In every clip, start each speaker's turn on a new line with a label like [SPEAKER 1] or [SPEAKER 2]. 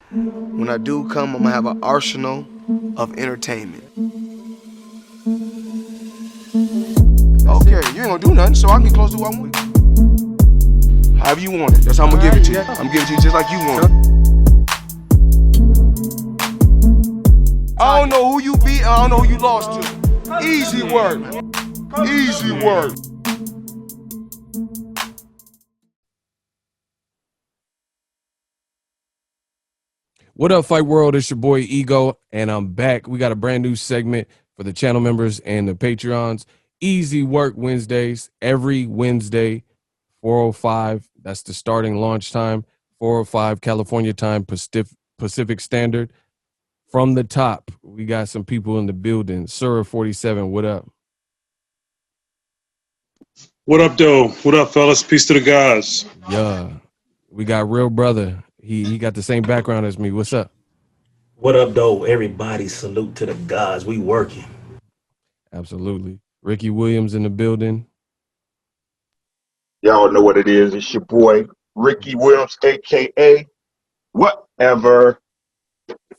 [SPEAKER 1] When I do come, I'm gonna have an arsenal of entertainment. Okay, you ain't gonna do nothing, so I can get close to what I want. However you want it, that's how I'm gonna give it to you. I'm giving it to you just like you want it. I don't know who you beat, I don't know who you lost to. Easy work. Easy work.
[SPEAKER 2] What up, Fight World? It's your boy Ego, and I'm back. We got a brand new segment for the channel members and the Patreons. Easy Work Wednesdays, every Wednesday, 4:05. That's the starting launch time, 4:05 California time, Pacific Standard. From the top, we got some people in the building. Sir 47, what up?
[SPEAKER 3] What up, though? What up, fellas? Peace to the guys.
[SPEAKER 2] Yeah. We got Real Brother. He got the same background as me. What's up?
[SPEAKER 4] What up, though? Everybody, salute to the gods. We working.
[SPEAKER 2] Absolutely. Ricky Williams in the building.
[SPEAKER 5] Y'all know what it is. It's your boy, Ricky Williams, a.k.a. Whatever.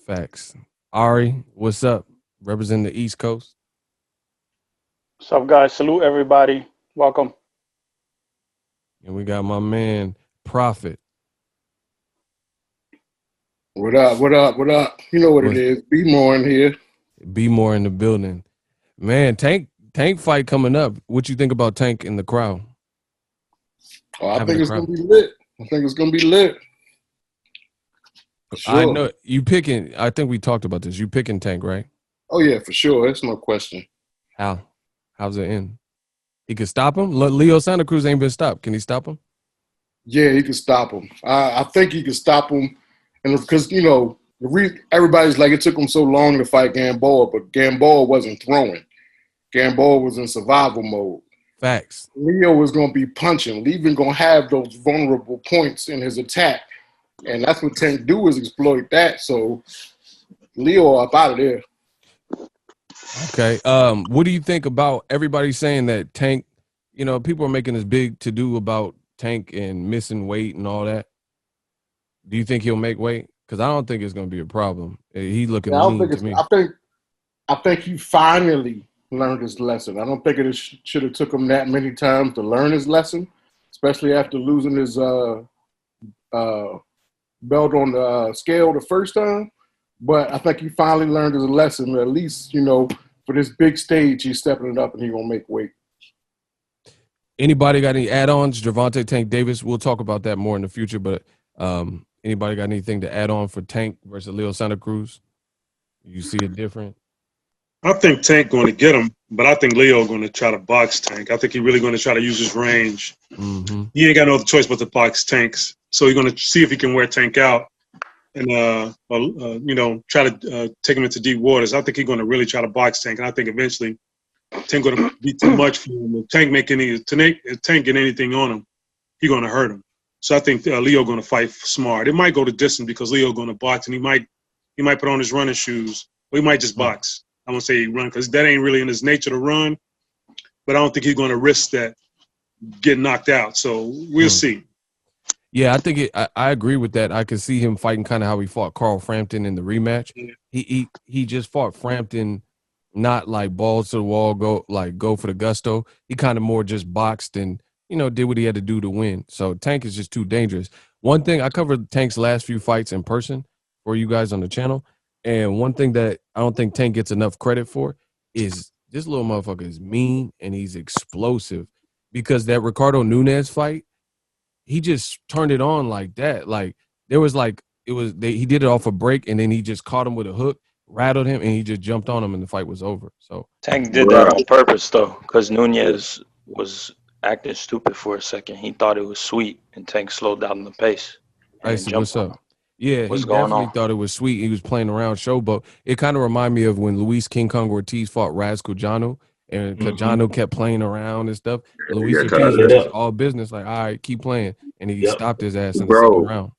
[SPEAKER 2] Facts. Ari, what's up? Representing the East Coast.
[SPEAKER 6] What's up, guys? Salute everybody. Welcome.
[SPEAKER 2] And we got my man, Prophet.
[SPEAKER 7] What up, what up, what up? You know what it is. Be more in here.
[SPEAKER 2] Be more in the building. Man, Tank fight coming up. What you think about Tank in the crowd?
[SPEAKER 7] Oh, I think it's going to be lit. I think it's going to be lit.
[SPEAKER 2] Sure. I know you picking. I think we talked about this. You picking Tank, right?
[SPEAKER 7] Oh, yeah, for sure. It's no question.
[SPEAKER 2] How? How's it end? He could stop him? Leo Santa Cruz ain't been stopped. Can he stop him?
[SPEAKER 7] Yeah, he can stop him. I think he can stop him. And because, you know, everybody's like, it took him so long to fight Gamboa, but Gamboa wasn't throwing. Gamboa was in survival mode.
[SPEAKER 2] Facts.
[SPEAKER 7] Leo was going to be punching. Even going to have those vulnerable points in his attack. And that's what Tank do is exploit that. So Leo up out of there.
[SPEAKER 2] Okay. What do you think about everybody saying that Tank, you know, people are making this big to-do about Tank and missing weight and all that. Do you think he'll make weight? Because I don't think it's going to be a problem. He's looking lean to me.
[SPEAKER 7] I think he finally learned his lesson. I don't think it should have took him that many times to learn his lesson, especially after losing his belt on the scale the first time. But I think he finally learned his lesson. At least, you know, for this big stage, he's stepping it up and he's going to make weight.
[SPEAKER 2] Anybody got any add-ons? Gervonta Tank Davis, we'll talk about that more in the future, but anybody got anything to add on for Tank versus Leo Santa Cruz? You see it different?
[SPEAKER 3] I think Tank going to get him, but I think Leo going to try to box Tank. I think he's really going to try to use his range.
[SPEAKER 2] Mm-hmm.
[SPEAKER 3] He ain't got no other choice but to box Tanks. So he's going to see if he can wear Tank out and, you know, try to take him into deep waters. I think he's going to really try to box Tank, and I think eventually Tank going to be too much for him. If Tank get anything on him, he's going to hurt him. So I think Leo going to fight smart. It might go to distance because Leo going to box, and he might put on his running shoes, or he might just box. I won't say he run because that ain't really in his nature to run, but I don't think he's going to risk that getting knocked out. So we'll see.
[SPEAKER 2] Yeah, I think I agree with that. I could see him fighting kind of how he fought Carl Frampton in the rematch. Yeah. He just fought Frampton not like balls to the wall, go for the gusto. He kind of more just boxed and, you know, did what he had to do to win. So Tank is just too dangerous. One thing, I covered Tank's last few fights in person for you guys on the channel. And one thing that I don't think Tank gets enough credit for is this little motherfucker is mean and he's explosive. Because that Ricardo Nunes fight, he just turned it on like that. Like there was like, he did it off a break and then he just caught him with a hook, rattled him, and he just jumped on him and the fight was over. So
[SPEAKER 8] Tank did that on purpose though, because Nunes was acting stupid for a second. He thought it was sweet, and Tank slowed down the pace.
[SPEAKER 2] I said, what's up? Yeah, he definitely thought it was sweet. He was playing around showboat. It kind of reminded me of when Luis King Kong Ortiz fought Raz Cujano, and Cujano kept playing around and stuff. Luis Ortiz was just all business, like, all right, keep playing. And he stopped his ass in the second round.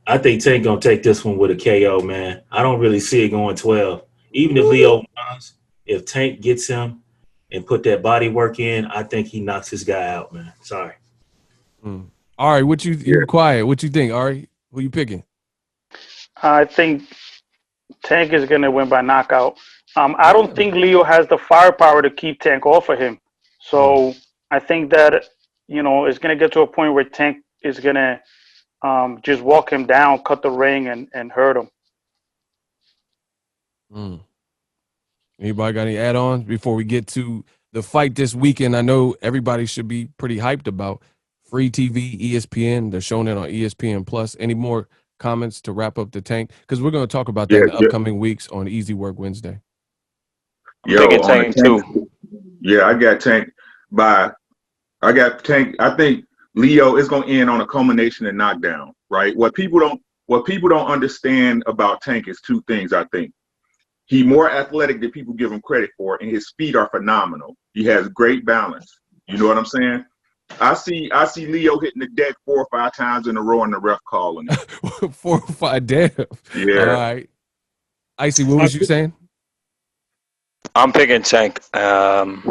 [SPEAKER 4] I think Tank going to take this one with a KO, man. I don't really see it going 12. Even if Leo runs, if Tank gets him and put that body work in, I think he knocks this guy out, man. Sorry.
[SPEAKER 2] All right, you quiet. What you think, Ari? Who you picking?
[SPEAKER 6] I think Tank is going to win by knockout. I don't think Leo has the firepower to keep Tank off of him. So I think that, it's going to get to a point where Tank is going to just walk him down, cut the ring, and hurt him.
[SPEAKER 2] Anybody got any add-ons before we get to the fight this weekend? I know everybody should be pretty hyped about free TV, ESPN. They're showing it on ESPN Plus. Any more comments to wrap up the Tank? Because we're going to talk about that in the upcoming weeks on Easy Work Wednesday.
[SPEAKER 5] Yo,
[SPEAKER 8] Tank too.
[SPEAKER 5] Yeah, I got Tank. I think Leo is going to end on a culmination and knockdown. Right. What people don't understand about Tank is two things. I think he's more athletic than people give him credit for, and his feet are phenomenal. He has great balance. You know what I'm saying? I see Leo hitting the deck 4 or 5 times in a row and the ref calling it.
[SPEAKER 2] 4 or 5, damn.
[SPEAKER 5] Yeah.
[SPEAKER 2] All right. Icy, what was you saying?
[SPEAKER 8] I'm picking Tank. I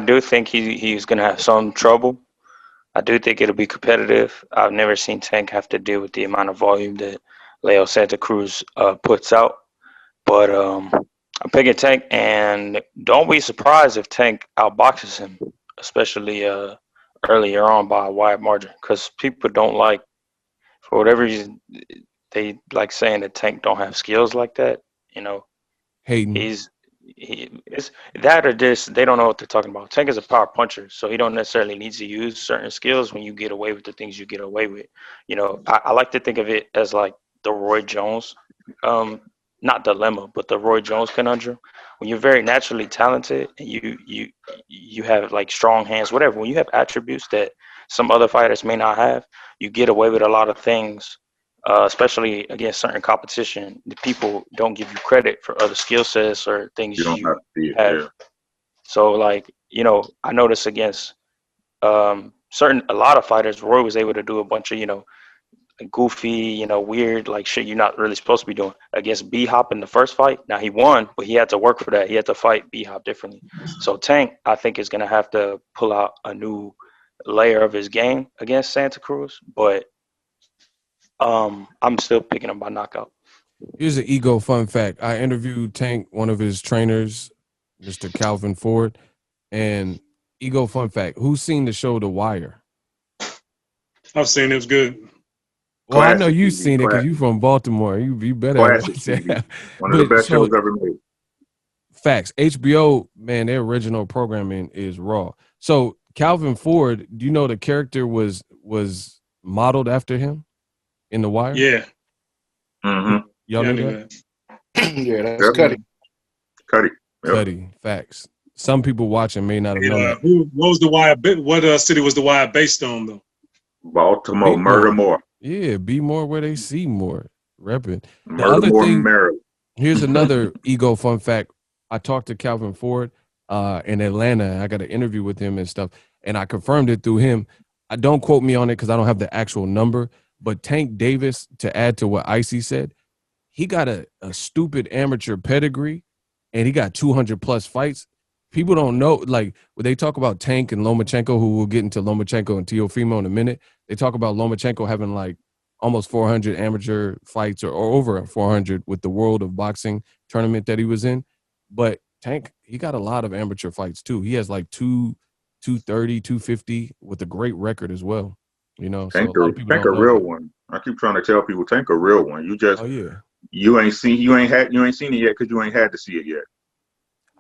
[SPEAKER 8] do think he's going to have some trouble. I do think it'll be competitive. I've never seen Tank have to deal with the amount of volume that Leo Santa Cruz puts out. But I'm picking Tank, and don't be surprised if Tank outboxes him, especially earlier on by a wide margin, because people don't like, for whatever reason, they like saying that Tank don't have skills like that.
[SPEAKER 2] Hating.
[SPEAKER 8] It's that or this. They don't know what they're talking about. Tank is a power puncher, so he don't necessarily need to use certain skills when you get away with the things you get away with. I like to think of it as like the Roy Jones, not dilemma, but the Roy Jones conundrum. When you're very naturally talented and you have like strong hands, whatever. When you have attributes that some other fighters may not have, you get away with a lot of things. Especially against certain competition, the people don't give you credit for other skill sets or things you have. Yeah. So, like, I noticed against a lot of fighters, Roy was able to do a bunch of, goofy, weird, like shit you're not really supposed to be doing. Against B-Hop in the first fight, now he won, but he had to work for that. He had to fight B-Hop differently. So Tank, I think, is going to have to pull out a new layer of his game against Santa Cruz, but I'm still picking him by knockout.
[SPEAKER 2] Here's an ego fun fact. I interviewed Tank, one of his trainers, Mr. Calvin Ford, and ego fun fact. Who's seen the show The Wire?
[SPEAKER 3] I've seen it. It was good.
[SPEAKER 2] Well, I know you've seen it because you're from Baltimore. You better watch that.
[SPEAKER 5] One of the best shows ever made.
[SPEAKER 2] Facts. HBO, man, their original programming is raw. So Calvin Ford, do you know the character was modeled after him in The Wire?
[SPEAKER 3] Yeah.
[SPEAKER 5] Mm-hmm.
[SPEAKER 2] Y'all knew that?
[SPEAKER 7] Yeah, that's Cuddy.
[SPEAKER 5] Yep.
[SPEAKER 2] Cuddy. Facts. Some people watching may not have known that.
[SPEAKER 3] What was The Wire? What city was The Wire based on, though?
[SPEAKER 5] Baltimore, Murder More.
[SPEAKER 2] Yeah, be more where they see more. Repping. The
[SPEAKER 5] Murder
[SPEAKER 2] other
[SPEAKER 5] More,
[SPEAKER 2] thing,
[SPEAKER 5] Maryland.
[SPEAKER 2] here's another ego fun fact. I talked to Calvin Ford in Atlanta. I got an interview with him and stuff, and I confirmed it through him. Don't quote me on it because I don't have the actual number, but Tank Davis, to add to what Icy said, he got a stupid amateur pedigree, and he got 200-plus fights. People don't know, like, when they talk about Tank and Lomachenko, who we'll get into Lomachenko and Teofimo in a minute, they talk about Lomachenko having, like, almost 400 amateur fights or over 400 with the World of Boxing tournament that he was in. But Tank, he got a lot of amateur fights, too. He has, like, 230, 250 with a great record as well.
[SPEAKER 5] Tank a real one. I keep trying to tell people, Tank a real one. You just, you ain't seen it yet because you ain't had to see it yet.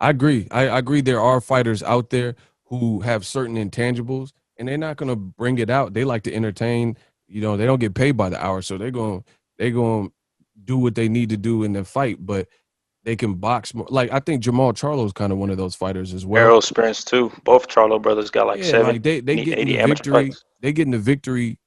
[SPEAKER 2] I agree. I agree. There are fighters out there who have certain intangibles, and they're not going to bring it out. They like to entertain. They don't get paid by the hour, so they're going to do what they need to do in the fight. But they can box more. Like, I think Jamal Charlo is kind of one of those fighters as well.
[SPEAKER 8] Errol Spence too. Both Charlo brothers got like 7.
[SPEAKER 2] Like they get in the victory. They get in the victory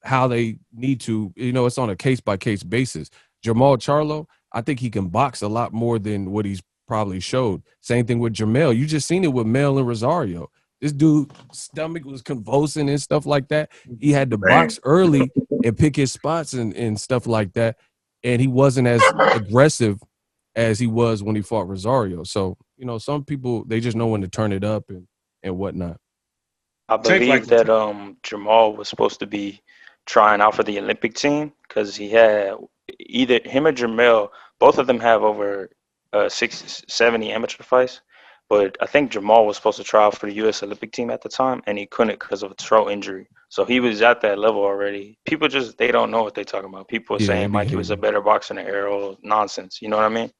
[SPEAKER 2] how they need to. It's on a case by case basis. Jamal Charlo, I think he can box a lot more than what he's probably showed. Same thing with Jermell. You just seen it with Mel and Rosario. This dude's stomach was convulsing and stuff like that. He had to box early and pick his spots and stuff like that. And he wasn't as aggressive as he was when he fought Rosario. So, some people, they just know when to turn it up and whatnot.
[SPEAKER 8] I believe that Jamal was supposed to be trying out for the Olympic team because he had either him or Jamel, both of them have over 70 amateur fights. But I think Jamal was supposed to try out for the U.S. Olympic team at the time, and he couldn't because of a throat injury. So he was at that level already. People just, they don't know what they're talking about. People are
[SPEAKER 2] Yeah,
[SPEAKER 8] saying
[SPEAKER 2] they be
[SPEAKER 8] Mikey was a
[SPEAKER 2] hating.
[SPEAKER 8] better boxer than Arrow. Nonsense. You know what I mean?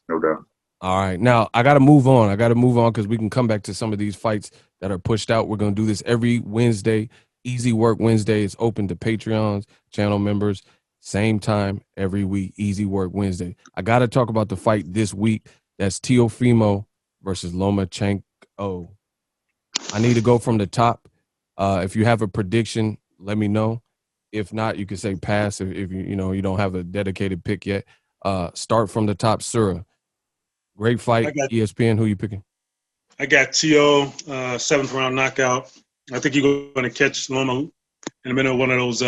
[SPEAKER 5] No doubt.
[SPEAKER 2] All right. Now, I got to move on. Because we can come back to some of these fights that are pushed out. We're going to do this every Wednesday. Easy Work Wednesday is open to Patreons, channel members. Same time every week. Easy Work Wednesday. I got to talk about the fight this week. That's Teofimo versus Lomachenko. I need to go from the top. If you have a prediction, let me know. If not, you can say pass if you you don't have a dedicated pick yet. Start from the top, Surah. Great fight. ESPN, who you picking?
[SPEAKER 3] I got T.O. 7th round knockout. I think you're going to catch Loma in the middle of one of those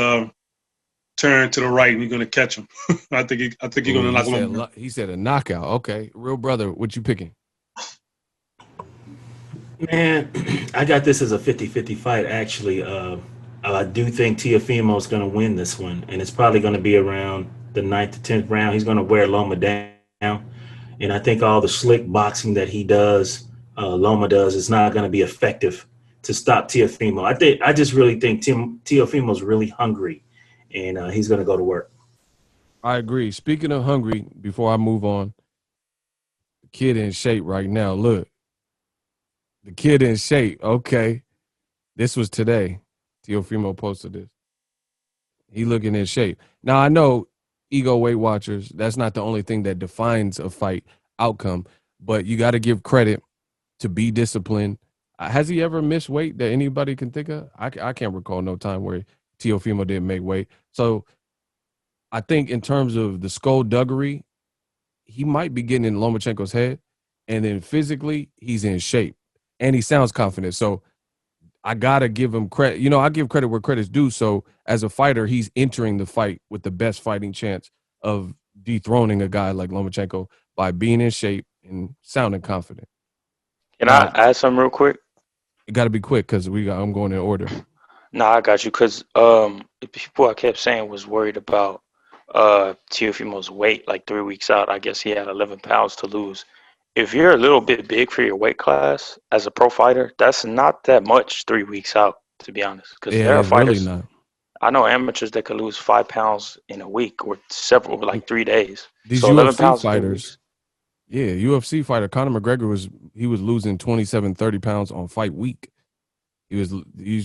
[SPEAKER 3] turn to the right, and you're going to catch him. I think you're going to knock him out.
[SPEAKER 2] He said a knockout. Okay. Real brother, what you picking?
[SPEAKER 4] Man, I got this as a 50-50 fight, actually. I do think Teofimo is going to win this one, and it's probably going to be around the 9th to 10th round. He's going to wear Loma down, and I think all the slick boxing that he does, Loma does, is not going to be effective to stop Teofimo. I just really think Teofimo's really hungry, and he's going to go to work.
[SPEAKER 2] I agree. Speaking of hungry, before I move on, the kid in shape right now. Look, the kid in shape. Okay, this was today. Teofimo posted this. He looking in shape. Now, I know, ego Weight Watchers, that's not the only thing that defines a fight outcome, but you got to give credit to be disciplined. Has he ever missed weight that anybody can think of? I can't recall no time where Teofimo didn't make weight. So I think in terms of the skullduggery, he might be getting in Lomachenko's head, and then physically, he's in shape, and he sounds confident. So I gotta give him credit. I give credit where credit's due. So as a fighter, he's entering the fight with the best fighting chance of dethroning a guy like Lomachenko by being in shape and sounding confident.
[SPEAKER 8] Can I add something real quick?
[SPEAKER 2] It got to be quick because I'm going in order.
[SPEAKER 8] No, I got you. Because people I kept saying was worried about Teofimo's weight like 3 weeks out. I guess he had 11 pounds to lose. If you're a little bit big for your weight class as a pro fighter, that's not that much 3 weeks out, to be honest. Because there are fighters.
[SPEAKER 2] Really not.
[SPEAKER 8] I know amateurs that could lose 5 pounds in a week or several, like 3 days.
[SPEAKER 2] These
[SPEAKER 8] so
[SPEAKER 2] UFC
[SPEAKER 8] 11 pounds
[SPEAKER 2] fighters. Yeah, UFC fighter Conor McGregor was losing 27, 30 pounds on fight week. These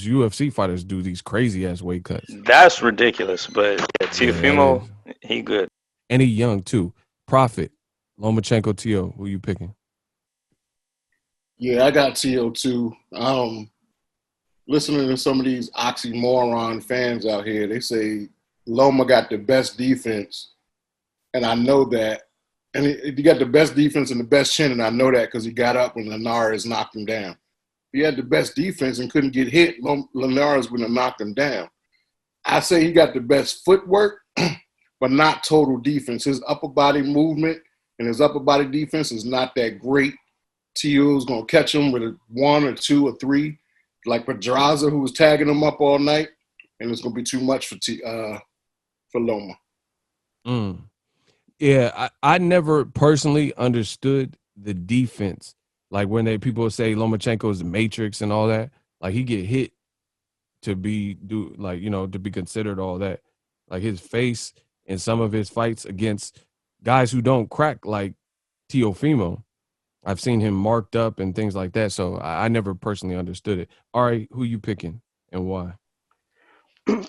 [SPEAKER 2] UFC fighters do these crazy ass weight cuts.
[SPEAKER 8] That's ridiculous, but Teofimo, he good.
[SPEAKER 2] And he young too. Profit, Lomachenko, Teo, who you picking?
[SPEAKER 7] Yeah, I got Teo too. Listening to some of these oxymoron fans out here, they say Loma got the best defense, and I know that. And he got the best defense and the best chin, and I know that because he got up when Linares knocked him down. If he had the best defense and couldn't get hit, Linares would have knocked him down. I say he got the best footwork, but not total defense. His upper body movement and his upper body defense is not that great. Teo's going to catch him with a 1 or 2 or 3, like Pedraza, who was tagging him up all night, and it's going to be too much for Loma.
[SPEAKER 2] Yeah, I never personally understood the defense. Like when people say Lomachenko is the Matrix and all that, like he get hit to be considered all that. Like his face in some of his fights against guys who don't crack like Teofimo, I've seen him marked up and things like that. So I never personally understood it. All right, who you picking and why?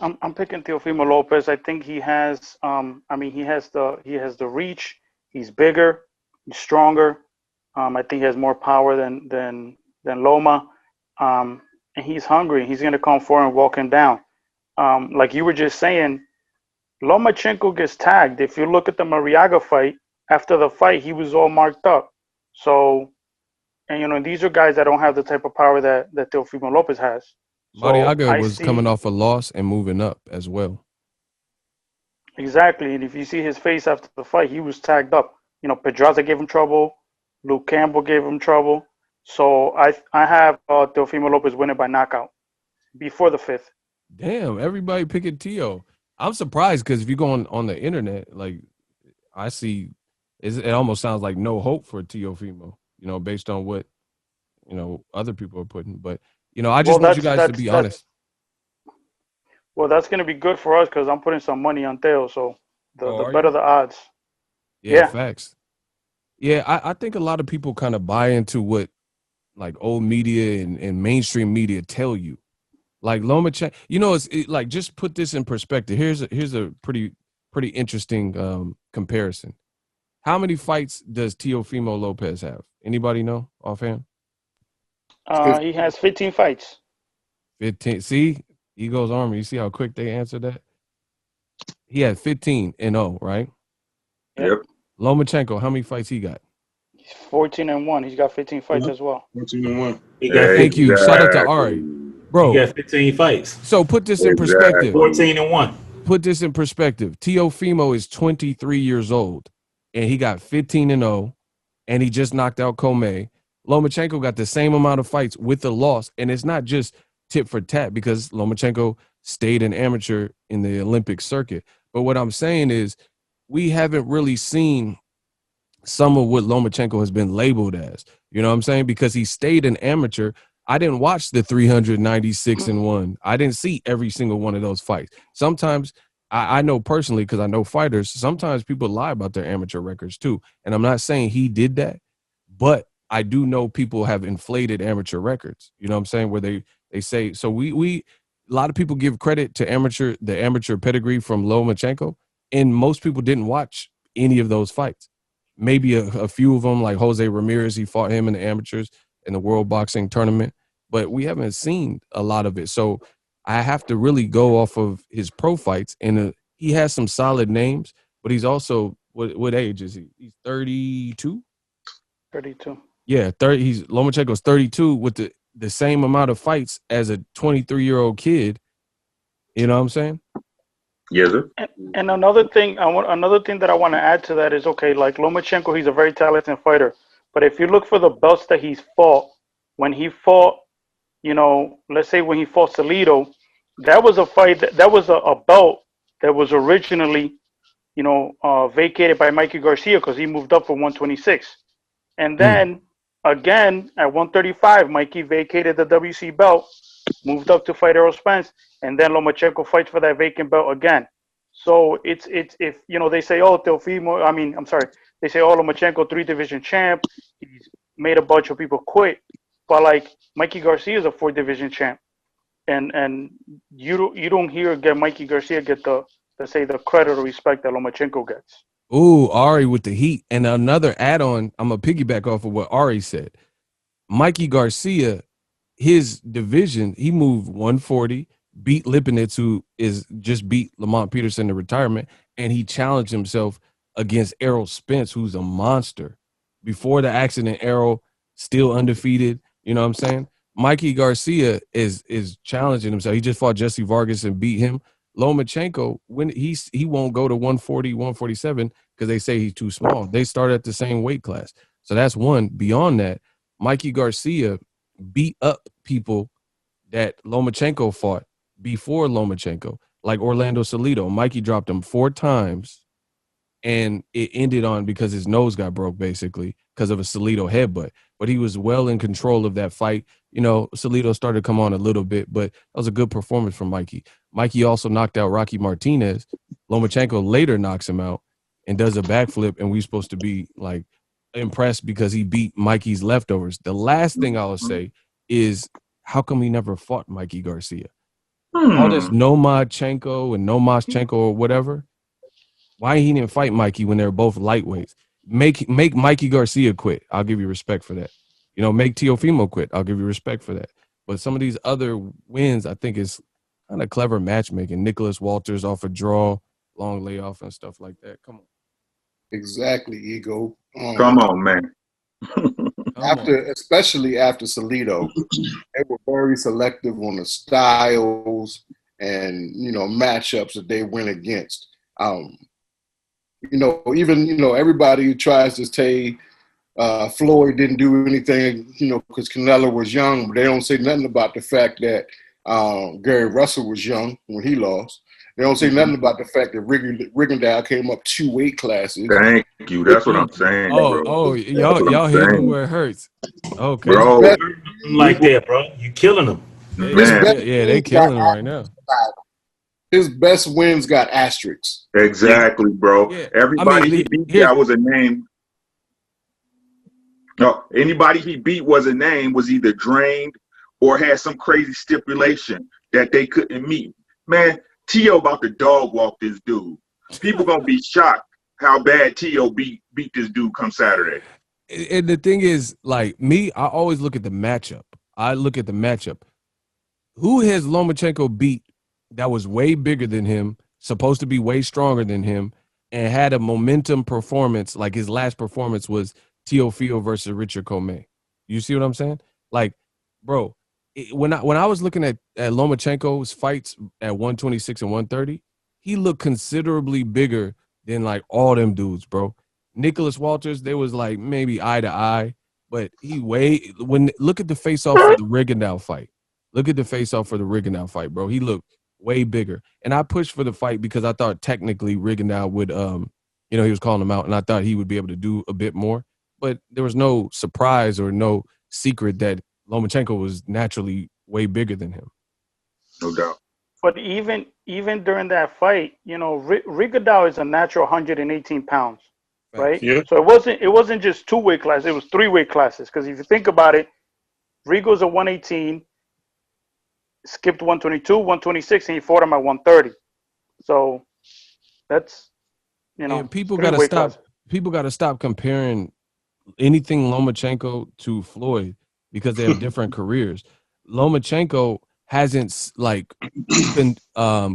[SPEAKER 6] I'm picking Teofimo Lopez. I think he has he has the reach. He's bigger, he's stronger. I think he has more power than Loma. And he's hungry. He's gonna come forward and walk him down. Like you were just saying, Lomachenko gets tagged. If you look at the Mariaga fight, after the fight, he was all marked up. So, and these are guys that don't have the type of power that Teofimo Lopez has.
[SPEAKER 2] Mariaga was coming off a loss and moving up as well.
[SPEAKER 6] Exactly. And if you see his face after the fight, he was tagged up. Pedraza gave him trouble. Luke Campbell gave him trouble. So I have Teofimo Lopez winning by knockout before the 5th.
[SPEAKER 2] Damn, everybody picking Tio. I'm surprised because if you go on the internet, like I see, it almost sounds like no hope for Teofimo. Based on what other people are putting. But I just want you guys to be honest.
[SPEAKER 6] Well, that's gonna be good for us because I'm putting some money on Teo, so the better the odds.
[SPEAKER 2] Yeah, facts. Yeah, I think a lot of people kind of buy into what like old media and mainstream media tell you. Like Lomachenko, like just put this in perspective. Here's a pretty interesting comparison. How many fights does Teofimo Lopez have? Anybody know offhand?
[SPEAKER 6] He has 15 fights.
[SPEAKER 2] 15. See, Eagles Army. You see how quick they answered that? He had 15-0, right?
[SPEAKER 5] Yep.
[SPEAKER 2] Lomachenko, how many fights he got?
[SPEAKER 6] He's 14-1. He's got 15 fights as well.
[SPEAKER 3] 14-1.
[SPEAKER 2] Thank you. Shout out to Ari. Bro,
[SPEAKER 4] he got 15 fights.
[SPEAKER 2] So put this in perspective.
[SPEAKER 4] 14-1.
[SPEAKER 2] Put this in perspective. Teofimo is 23 years old, and he got 15-0, and he just knocked out Comey. Lomachenko got the same amount of fights with the loss, and it's not just tit for tat because Lomachenko stayed an amateur in the Olympic circuit. But what I'm saying is we haven't really seen some of what Lomachenko has been labeled as. You know what I'm saying? Because he stayed an amateur. I didn't watch the 396-1. I didn't see every single one of those fights. Sometimes I know personally because I know fighters, sometimes people lie about their amateur records too. And I'm not saying he did that, but I do know people have inflated amateur records. You know what I'm saying? Where they say, so we a lot of people give credit to the amateur pedigree from Lomachenko, and most people didn't watch any of those fights. Maybe a few of them, like Jose Ramirez, he fought him in the amateurs in the World Boxing Tournament, but we haven't seen a lot of it. So I have to really go off of his pro fights, and he has some solid names, but he's also, what age is he? He's 32?
[SPEAKER 6] 32.
[SPEAKER 2] Yeah, Lomachenko's 32 with the same amount of fights as a 23-year-old kid. You know what I'm saying?
[SPEAKER 5] Yes, sir.
[SPEAKER 6] And another thing that I want to add to that is, okay, like Lomachenko, he's a very talented fighter. But if you look for the belts that he's fought, when he fought, let's say when he fought Salido, that was a fight, that was a belt that was originally, vacated by Mikey Garcia because he moved up from 126. And then again at 135, Mikey vacated the WC belt, moved up to fight Errol Spence, and then Lomachenko fights for that vacant belt again. So it's if they say, oh, they say, oh, Lomachenko 3-division champ, he's made a bunch of people quit, but like Mikey Garcia is a 4-division champ, and you don't hear Mikey Garcia get the credit or respect that Lomachenko gets.
[SPEAKER 2] Ooh, Ari with the heat. And another add-on, I'm going to piggyback off of what Ari said. Mikey Garcia, his division, he moved 140, beat Lipinets, who just beat Lamont Peterson to retirement, and he challenged himself against Errol Spence, who's a monster. Before the accident, Errol still undefeated. You know what I'm saying? Mikey Garcia is challenging himself. He just fought Jesse Vargas and beat him. Lomachenko, when he won't go to 140, 147 because they say he's too small. They start at the same weight class. So that's one. Beyond that, Mikey Garcia beat up people that Lomachenko fought before Lomachenko, like Orlando Salido. Mikey dropped him 4 times, and it ended on because his nose got broke, basically, because of a Salido headbutt. But he was well in control of that fight. Salido started to come on a little bit, but that was a good performance from Mikey. Mikey also knocked out Rocky Martinez. Lomachenko later knocks him out and does a backflip, and we're supposed to be, like, impressed because he beat Mikey's leftovers. The last thing I'll say is, how come he never fought Mikey Garcia? All this Lomachenko and Lomachenko or whatever, why he didn't fight Mikey when they're both lightweights? Make Mikey Garcia quit. I'll give you respect for that. Make Teofimo quit. I'll give you respect for that. But some of these other wins, I think, is kind of clever matchmaking. Nicholas Walters off a draw, long layoff and stuff like that. Come on.
[SPEAKER 7] Exactly, Ego.
[SPEAKER 5] Come on, man.
[SPEAKER 7] Especially after Salido, they were very selective on the styles and matchups that they went against. Everybody who tries to say Floyd didn't do anything, because Canelo was young, but they don't say nothing about the fact that Gary Russell was young when he lost. They don't say nothing about the fact that Rigondeaux came up 2 weight classes.
[SPEAKER 5] Thank you. That's what I'm saying, bro.
[SPEAKER 2] Y'all hitting me where it hurts. Okay,
[SPEAKER 5] bro.
[SPEAKER 4] Like that, bro. You killing them.
[SPEAKER 5] Man.
[SPEAKER 2] They killing him right now.
[SPEAKER 7] His best wins got asterisks.
[SPEAKER 5] Exactly, bro.
[SPEAKER 2] Yeah.
[SPEAKER 5] Everybody he beat that was a name. No, anybody he beat was a name, was either drained or had some crazy stipulation that they couldn't meet. Man, Tio about to dog walk this dude. People gonna be shocked how bad Tio beat this dude come Saturday.
[SPEAKER 2] And the thing is, like me, I always look at the matchup. Who has Lomachenko beat that was way bigger than him, supposed to be way stronger than him, and had a momentum performance? Like his last performance was Teofimo versus Richard Commey. You see what I'm saying? Like, bro, when I was looking at Lomachenko's fights at 126 and 130, he looked considerably bigger than like all them dudes, bro. Nicholas Walters, they was like maybe eye to eye, but look at the face off for the Rigondeaux fight. Bro. He looked way bigger. And I pushed for the fight because I thought technically Rigondeaux would he was calling him out, and I thought he would be able to do a bit more. But there was no surprise or no secret that Lomachenko was naturally way bigger than him.
[SPEAKER 5] No doubt.
[SPEAKER 6] But even during that fight, Rigondeaux is a natural 118 pounds, right?
[SPEAKER 3] Yeah.
[SPEAKER 6] So it wasn't just 2 weight classes; it was 3 weight classes. Because if you think about it, Rigo's a 118, skipped 122, 126, and he fought him at 130. So that's
[SPEAKER 2] And people gotta stop. People gotta stop comparing anything Lomachenko to Floyd because they have different careers. Lomachenko hasn't been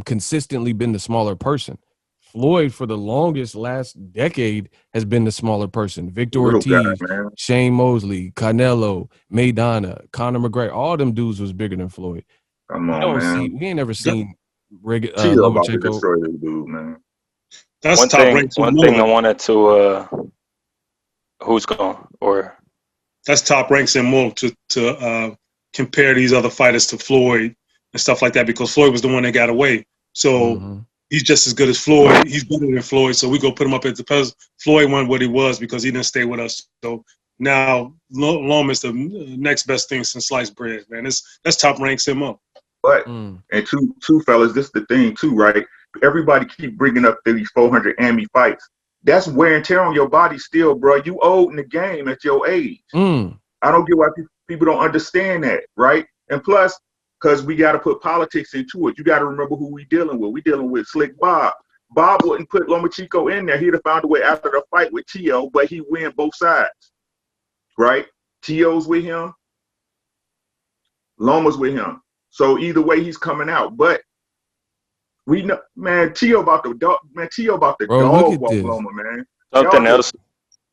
[SPEAKER 2] consistently been the smaller person. Floyd, for the last decade, has been the smaller person. Victor Ortiz, Shane Mosley, Canelo, Maidana, Conor McGregor, all them dudes was bigger than Floyd.
[SPEAKER 5] Come on, man.
[SPEAKER 2] We ain't never seen Lomachenko.
[SPEAKER 5] Dude, man.
[SPEAKER 3] That's
[SPEAKER 8] one thing I wanted to who's gone or
[SPEAKER 3] that's top ranks and more to compare these other fighters to Floyd and stuff like that, because Floyd was the one that got away. So he's just as good as Floyd. He's better than Floyd. So we go put him up at the pez. Floyd won what he was because he didn't stay with us. So now Loma is the next best thing since sliced bread, man. That's top ranks him up.
[SPEAKER 5] But and two fellas, this is the thing too, right? Everybody keep bringing up these 400 AMI fights. That's wear and tear on your body still, bro. You old in the game at your age. I don't get why people don't understand that, right? And plus, because we got to put politics into it. You got to remember who we dealing with. We dealing with Slick Bob. Bob wouldn't put Lomachenko in there. He'd have found a way after the fight with Tio, but he win both sides, right? Tio's with him. Loma's with him. So either way, he's coming out. But we know, man, Tio about the dog. Man, Tio about the dog walk Loma, man.
[SPEAKER 8] Something else.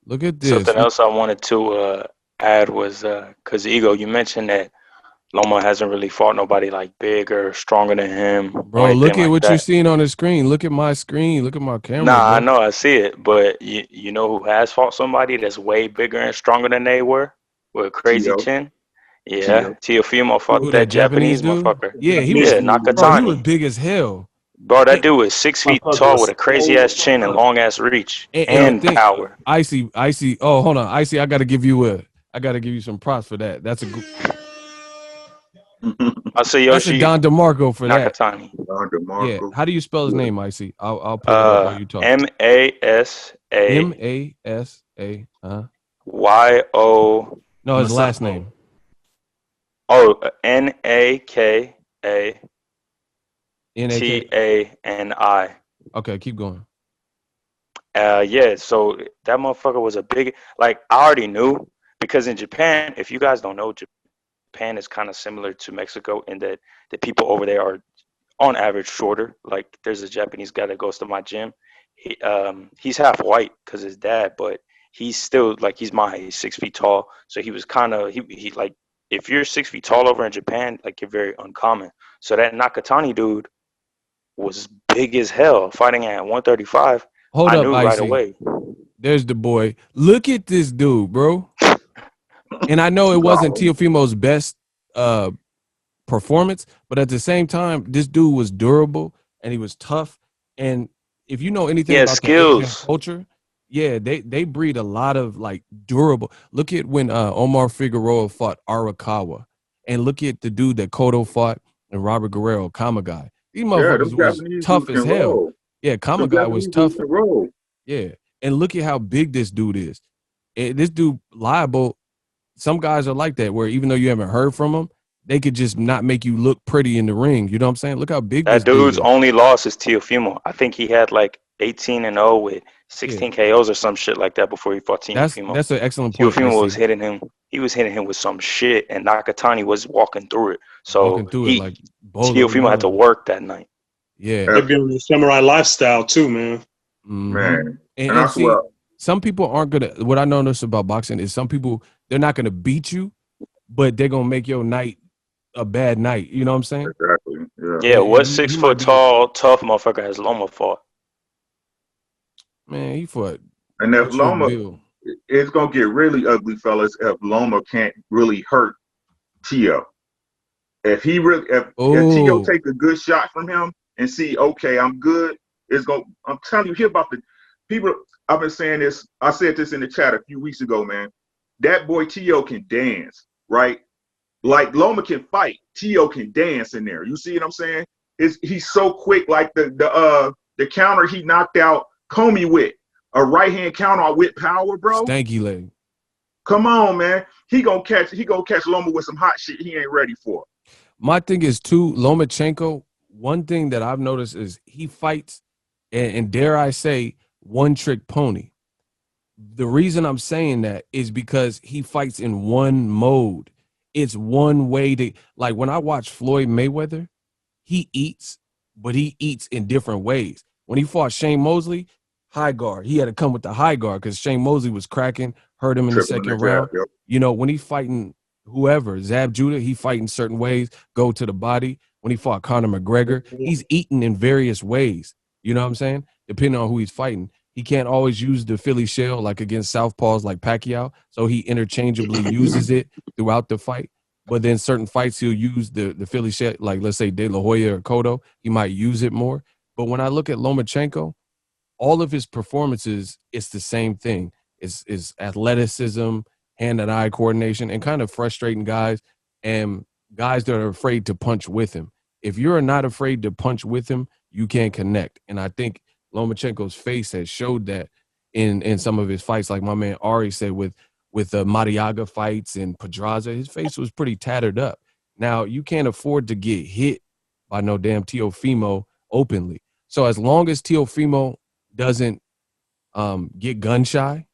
[SPEAKER 2] Look at this.
[SPEAKER 8] Something else I wanted to add was because Ego, you mentioned that Loma hasn't really fought nobody like bigger, stronger than him.
[SPEAKER 2] Bro, look at what you're seeing on the screen. Look at my screen. Look at my camera.
[SPEAKER 8] Nah,
[SPEAKER 2] bro.
[SPEAKER 8] I know, I see it. But you know who has fought somebody that's way bigger and stronger than they were with a crazy
[SPEAKER 5] Tio.
[SPEAKER 8] chin? Yeah, Teofimo fought that Japanese
[SPEAKER 2] dude?
[SPEAKER 8] motherfucker.
[SPEAKER 2] Yeah, he was
[SPEAKER 8] Nakatani.
[SPEAKER 2] Bro, he was big as hell.
[SPEAKER 8] Bro, that dude was 6 feet tall with a crazy ass chin and long ass reach and power.
[SPEAKER 2] Icy. Oh, hold on, Icy. I gotta give you some props for that. That's a good.
[SPEAKER 8] I'll say
[SPEAKER 2] That's a Don DeMarco for
[SPEAKER 8] Nakatani.
[SPEAKER 5] Don DeMarco.
[SPEAKER 2] Yeah. How do you spell his name, Icy? I'll put it up while you talk.
[SPEAKER 8] Masa.
[SPEAKER 2] Masa.
[SPEAKER 8] Yo.
[SPEAKER 2] No, his last name.
[SPEAKER 8] Oh, Nakatani. Tani.
[SPEAKER 2] Okay, keep going.
[SPEAKER 8] Yeah, so that motherfucker was a big, like, I already knew, because in Japan, if you guys don't know, Japan is kind of similar to Mexico in that the people over there are on average shorter. Like, there's a Japanese guy that goes to my gym. He's half white because his dad, but he's still like, he's my height, he's 6 feet tall. So he was kind of, he like, if you're 6 feet tall over in Japan, like, you're very uncommon. So that Nakatani dude was big as hell, fighting at 135.
[SPEAKER 2] Hold
[SPEAKER 8] I
[SPEAKER 2] up,
[SPEAKER 8] knew
[SPEAKER 2] Icy.
[SPEAKER 8] right away.
[SPEAKER 2] There's the boy. Look at this dude, bro. And I know it wasn't Teofimo's best performance, but at the same time, this dude was durable and he was tough. And if you know anything
[SPEAKER 8] Yeah,
[SPEAKER 2] about the Asian
[SPEAKER 8] skills.
[SPEAKER 2] culture, yeah, they breed a lot of like durable. Look at when Omar Figueroa fought Arakawa, and look at the dude that Cotto fought and Robert Guerrero, Kamagai. These
[SPEAKER 5] Yeah, them
[SPEAKER 2] motherfuckers was
[SPEAKER 5] Japanese
[SPEAKER 2] tough
[SPEAKER 5] dudes
[SPEAKER 2] as
[SPEAKER 5] can
[SPEAKER 2] hell.
[SPEAKER 5] roll.
[SPEAKER 2] Yeah,
[SPEAKER 5] Them
[SPEAKER 2] Kamagai was
[SPEAKER 5] Japanese dudes
[SPEAKER 2] tough.
[SPEAKER 5] can roll.
[SPEAKER 2] Yeah, and look at how big this dude is. This dude liable. Some guys are like that, where even though you haven't heard from them, they could just not make you look pretty in the ring. You know what I'm saying? Look how big this
[SPEAKER 8] That
[SPEAKER 2] dude
[SPEAKER 8] dude's
[SPEAKER 2] is.
[SPEAKER 8] only loss is Teofimo. I think he had like 18-0 with 16 KOs or some shit like that before he fought Teofimo.
[SPEAKER 2] That's an excellent point.
[SPEAKER 8] Teofimo was
[SPEAKER 2] IC.
[SPEAKER 8] hitting him. He was hitting him with some shit, and Nakatani was walking through it. So
[SPEAKER 2] Walking through it like Bolo
[SPEAKER 8] Teofimo had to
[SPEAKER 2] Young.
[SPEAKER 8] work that night.
[SPEAKER 2] Yeah.
[SPEAKER 3] They'd be on the samurai lifestyle too, man.
[SPEAKER 5] Man.
[SPEAKER 2] And
[SPEAKER 5] I
[SPEAKER 2] see,
[SPEAKER 5] swear,
[SPEAKER 2] some people aren't gonna. What I noticed about boxing is some people, they're not gonna beat you, but they're gonna make your night a bad night. You know what I'm saying?
[SPEAKER 5] exactly. Yeah.
[SPEAKER 8] Yeah,
[SPEAKER 2] And
[SPEAKER 8] what
[SPEAKER 2] he
[SPEAKER 8] 6
[SPEAKER 2] might
[SPEAKER 8] foot
[SPEAKER 2] be
[SPEAKER 8] tall, tough motherfucker has Loma fought?
[SPEAKER 2] Man, he fought
[SPEAKER 5] And if
[SPEAKER 2] Arturo
[SPEAKER 5] Loma,
[SPEAKER 2] Bill.
[SPEAKER 5] it's gonna get really ugly, fellas, if Loma can't really hurt Tio. If Tio
[SPEAKER 2] Oh,
[SPEAKER 5] take a good shot from him and see, okay, I'm good, I'm telling you, hear about the people. I've been saying this, I said this in the chat a few weeks ago, man. That boy Tio can dance, right? Like Loma can fight, Tio can dance in there. You see what I'm saying? He's so quick, like the counter he knocked out Comey with. A right hand counter with power, bro.
[SPEAKER 2] stanky leg.
[SPEAKER 5] Come on, man. He gonna catch Loma with some hot shit he ain't ready for.
[SPEAKER 2] My thing is too, Lomachenko. One thing that I've noticed is he fights, and dare I say, one trick pony. The reason I'm saying that is because he fights in one mode. It's one way to, like when I watch Floyd Mayweather, he eats, but he eats in different ways. When he fought Shane Mosley, high guard. He had to come with the high guard because Shane Mosley was cracking, hurt him in the second round.
[SPEAKER 5] Yep.
[SPEAKER 2] You know, when he's fighting whoever, Zab Judah, he fighting certain ways, go to the body. When he fought Conor McGregor, he's eating in various ways. You know what I'm saying? Depending on who he's fighting. He can't always use the Philly shell like against southpaws like Pacquiao, so he interchangeably uses it throughout the fight. But then certain fights he'll use the Philly shell, like let's say De La Hoya or Cotto, he might use it more. But when I look at Lomachenko, all of his performances, it's the same thing. It's athleticism, hand and eye coordination, and kind of frustrating guys and guys that are afraid to punch with him. If you're not afraid to punch with him, you can't connect. And I think Lomachenko's face has showed that in some of his fights, like my man Ari said with the Mariaga fights and Pedraza, his face was pretty tattered up. Now, you can't afford to get hit by no damn Teofimo openly. So as long as Teofimo doesn't get gun shy,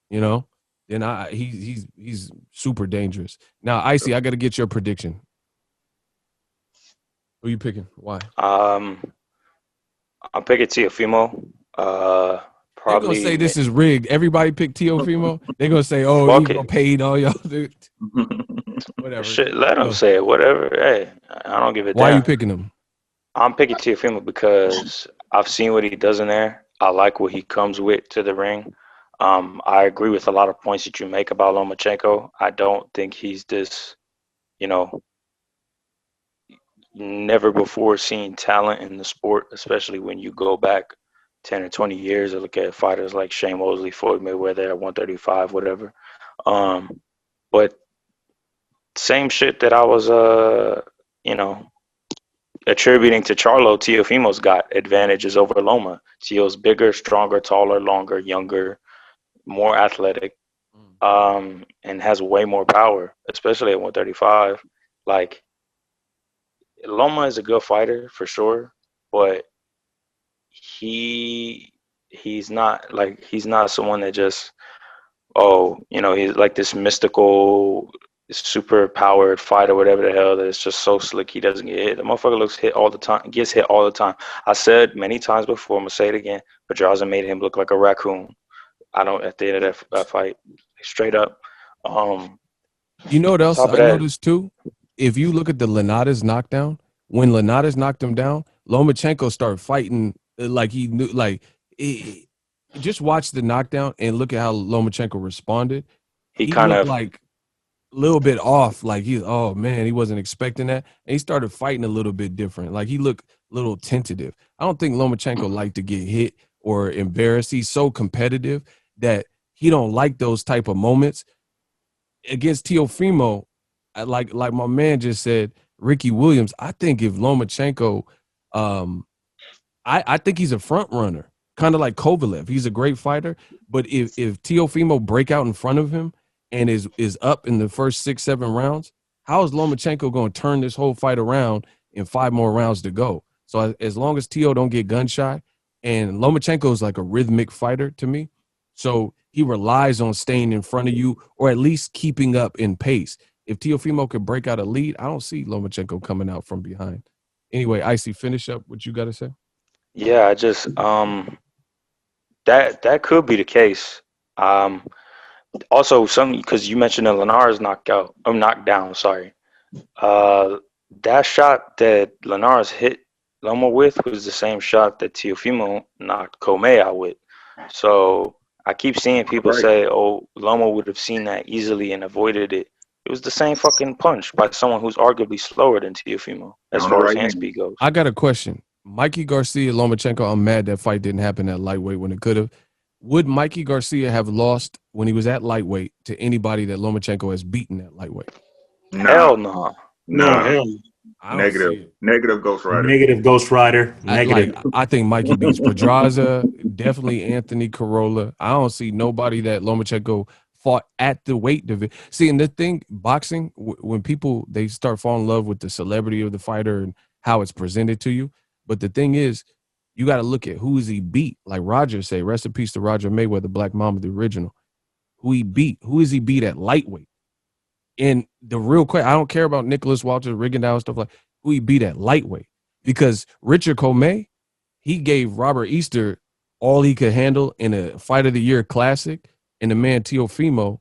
[SPEAKER 2] you know, then he's super dangerous. Now, Icy, I got to get your prediction. Who you picking? Why?
[SPEAKER 8] I'm picking Teofimo.
[SPEAKER 2] They're
[SPEAKER 8] Probably
[SPEAKER 2] gonna say this is rigged. Everybody picked Teofimo. They're gonna say, "Oh,
[SPEAKER 8] Fuck
[SPEAKER 2] he
[SPEAKER 8] it.
[SPEAKER 2] paid all y'all." Dude. Whatever.
[SPEAKER 8] Shit, let him say it. Whatever. Hey, I don't give a
[SPEAKER 2] Why
[SPEAKER 8] damn.
[SPEAKER 2] are you picking him?
[SPEAKER 8] I'm picking Teofimo because I've seen what he does in there. I like what he comes with to the ring. I agree with a lot of points that you make about Lomachenko. I don't think he's this, never before seen talent in the sport, especially when you go back 10 or 20 years and look at fighters like Shane Mosley, Floyd Mayweather at 135, whatever. But same shit that I was, attributing to Charlo, Teofimo's got advantages over Loma. Teo's bigger, stronger, taller, longer, younger, more athletic, and has way more power, especially at 135. Like, Loma is a good fighter for sure, but he's not someone that just he's like this mystical, super powered fighter, whatever the hell, that's just so slick he doesn't get hit. The motherfucker gets hit all the time. I said many times before, I'm gonna say it again, Pedraza made him look like a raccoon. At the end of that fight, straight up.
[SPEAKER 2] You know what else
[SPEAKER 8] Top of
[SPEAKER 2] I
[SPEAKER 8] that,
[SPEAKER 2] noticed too? If you look at the Linares knockdown, when Linares knocked him down, Lomachenko started fighting like he knew. Just watch the knockdown and look at how Lomachenko responded.
[SPEAKER 8] he
[SPEAKER 2] He
[SPEAKER 8] kind
[SPEAKER 2] looked
[SPEAKER 8] of
[SPEAKER 2] like little bit off. Like oh man, he wasn't expecting that. And he started fighting a little bit different. Like he looked a little tentative. I don't think Lomachenko liked to get hit or embarrassed. He's so competitive that he don't like those type of moments. Against Teofimo, like my man just said, Ricky Williams, I think if Lomachenko, I think he's a front runner, kind of like Kovalev. He's a great fighter, but if Teofimo break out in front of him and is up in the first 6-7 rounds, how is Lomachenko going to turn this whole fight around in 5 more rounds to go? So as long as Teo don't get gun shy, and Lomachenko is like a rhythmic fighter to me, so he relies on staying in front of you or at least keeping up in pace. If Teofimo could break out a lead, I don't see Lomachenko coming out from behind. Anyway, Icy, finish up what you got to say.
[SPEAKER 8] Yeah, I just that could be the case. Also, because you mentioned that Linares knocked down. Sorry, that shot that Linares hit Loma with was the same shot that Teofimo knocked Comey out with. So I keep seeing people say, "Oh, Loma would have seen that easily and avoided it." It was the same fucking punch by someone who's arguably slower than Teofimo as far as hand speed goes.
[SPEAKER 2] I got a question. Mikey Garcia, Lomachenko, I'm mad that fight didn't happen at lightweight when it could have. Would Mikey Garcia have lost when he was at lightweight to anybody that Lomachenko has beaten at lightweight?
[SPEAKER 8] Hell no.
[SPEAKER 3] Hell no.
[SPEAKER 5] Negative Ghost Rider.
[SPEAKER 4] Negative Ghost Rider. Negative.
[SPEAKER 2] I think Mikey beats Pedraza, definitely Anthony Corolla. I don't see nobody that Lomachenko fought at the weight division. See, and the thing, boxing, when people, they start falling in love with the celebrity of the fighter and how it's presented to you. But the thing is, you got to look at who is he beat. Like Roger say, rest in peace to Roger Mayweather, Black Mamba, the original. Who he beat. Who is he beat at lightweight? And the real question, I don't care about Nicholas Walters, Rigondeaux, stuff like who he beat at lightweight. Because Richard Comey, he gave Robert Easter all he could handle in a Fight of the Year classic, and the man Teofimo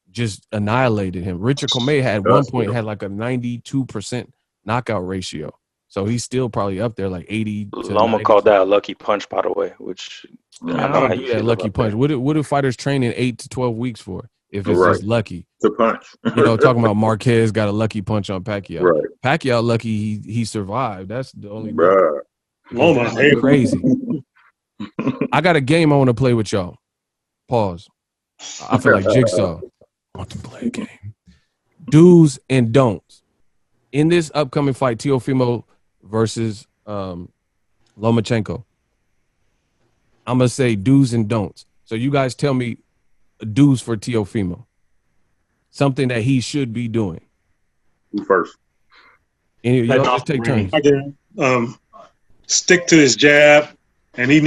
[SPEAKER 2] just annihilated him. Richard Comey had one point had like a 92% knockout ratio. So he's still probably up there like 80 to
[SPEAKER 8] Loma
[SPEAKER 2] 90.
[SPEAKER 8] called that a lucky punch, by the way, which
[SPEAKER 2] I don't do that lucky punch. What do fighters train in 8 to 12 weeks for if it's just lucky?
[SPEAKER 5] To punch.
[SPEAKER 2] Talking about Marquez got a lucky punch on Pacquiao.
[SPEAKER 5] Right.
[SPEAKER 2] Pacquiao lucky he survived. That's the only
[SPEAKER 3] Loma,
[SPEAKER 2] crazy. I got a game I want to play with y'all. Pause. I feel like Jigsaw. I want to play a game. Do's and don'ts. In this upcoming fight, Teofimo versus Lomachenko, I'm going to say do's and don'ts. So you guys tell me do's for Teofimo. Something that he should be doing.
[SPEAKER 5] Who first?
[SPEAKER 2] Y'all just take turns.
[SPEAKER 3] Stick to his jab, and he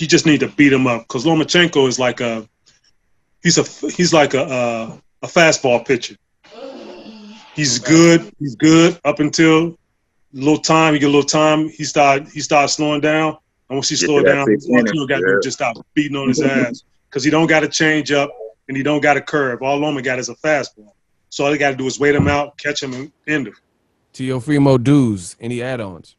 [SPEAKER 3] just need to beat him up because Lomachenko is like he's like a fastball pitcher. He's good up until he get a little time, he starts slowing down. And once he slows down, all got to do is just stop beating on his ass because he don't got a change up and he don't got a curve. All Loma got is a fastball. So all they got to do is wait him out, catch him, and end him.
[SPEAKER 2] Teofimo do's. Any add-ons?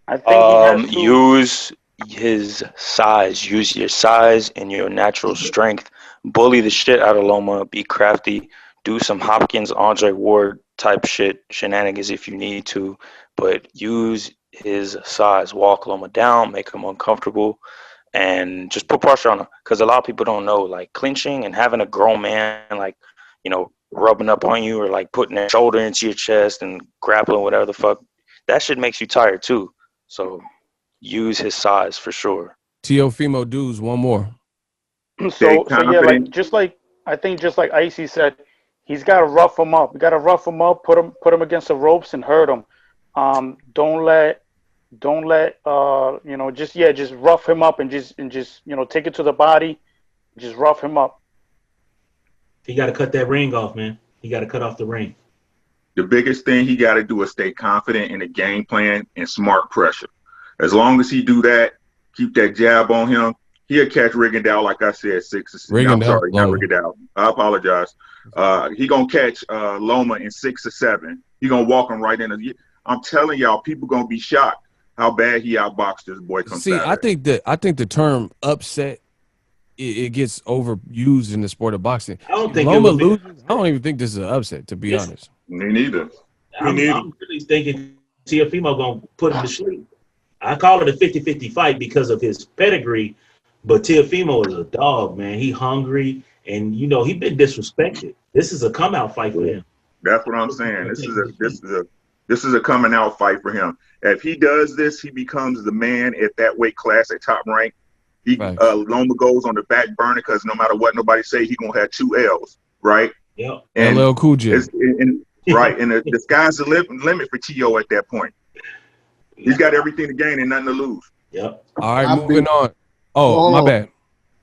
[SPEAKER 6] I think he has to
[SPEAKER 8] use his size. Use your size and your natural strength. Bully the shit out of Loma. Be crafty. Do some Hopkins, Andre Ward type shenanigans if you need to. But use his size. Walk Loma down. Make him uncomfortable. And just put pressure on him. Because a lot of people don't know. Like, clinching and having a grown man, like, rubbing up on you or, like, putting their shoulder into your chest and grappling, whatever the fuck. That shit makes you tired, too. So use his size for sure.
[SPEAKER 2] Teofimo do's, one more.
[SPEAKER 6] So yeah, I think just like Icy said, he's got to rough him up. You got to rough him up, put him against the ropes and hurt him. Don't let just rough him up and just take it to the body, just rough him up.
[SPEAKER 4] He got to cut that ring off, man. He got to cut off the ring.
[SPEAKER 5] The biggest thing he got to do is stay confident in the game plan and smart pressure. As long as he do that, keep that jab on him, he'll catch Rigondeaux, like I said, 6 or 7. I'm sorry, not Rigondeaux. I apologize. He going to catch Loma in 6 or 7. He going to walk him right in. I'm telling y'all, people going to be shocked how bad he outboxed this boy.
[SPEAKER 2] See, I think the term upset it gets overused in the sport of boxing.
[SPEAKER 4] I don't
[SPEAKER 2] If
[SPEAKER 4] think it
[SPEAKER 2] Loma
[SPEAKER 4] would be.
[SPEAKER 2] loses, I don't even think this is an upset, to be
[SPEAKER 4] Yes.
[SPEAKER 2] honest.
[SPEAKER 5] Me neither.
[SPEAKER 3] Me neither.
[SPEAKER 4] I'm really thinking Teofimo gonna put him to sleep. I call it a 50-50 fight because of his pedigree, but Teofimo is a dog, man. He hungry, and you know he been disrespected. This is a come out fight for him.
[SPEAKER 5] That's what I'm saying. This is a coming out fight for him. If he does this, he becomes the man at that weight class at top rank.
[SPEAKER 2] Right.
[SPEAKER 5] Loma goes on the back burner because no matter what nobody say, he gonna have 2 L's, right?
[SPEAKER 4] Yep.
[SPEAKER 5] And
[SPEAKER 2] LL Cool J.
[SPEAKER 5] right, and the sky's the limit for T.O. at that point. He's got everything to gain and nothing to lose.
[SPEAKER 4] Yep.
[SPEAKER 2] All right,
[SPEAKER 7] My
[SPEAKER 2] moving
[SPEAKER 7] big-
[SPEAKER 2] on. Oh,
[SPEAKER 7] Hold
[SPEAKER 2] my
[SPEAKER 7] on.
[SPEAKER 2] bad.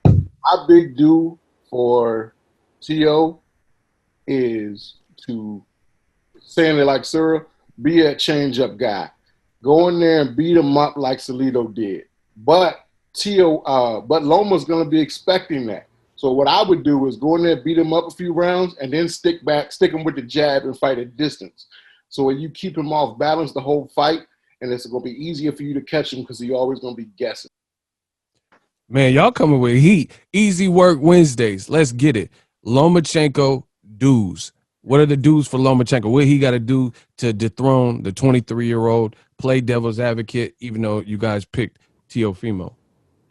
[SPEAKER 7] My big do for T.O. is to, saying it like Sura, be a change-up guy. Go in there and beat him up like Salido did. But but Loma's going to be expecting that. So what I would do is go in there, beat him up a few rounds, and then stick him with the jab and fight at distance. So when you keep him off balance the whole fight, and it's going to be easier for you to catch him because he's always going to be guessing.
[SPEAKER 2] Man, y'all coming with heat. Easy work Wednesdays. Let's get it. Lomachenko dues. What are the dues for Lomachenko? What he got to do to dethrone the 23-year-old, play devil's advocate, even though you guys picked Teofimo?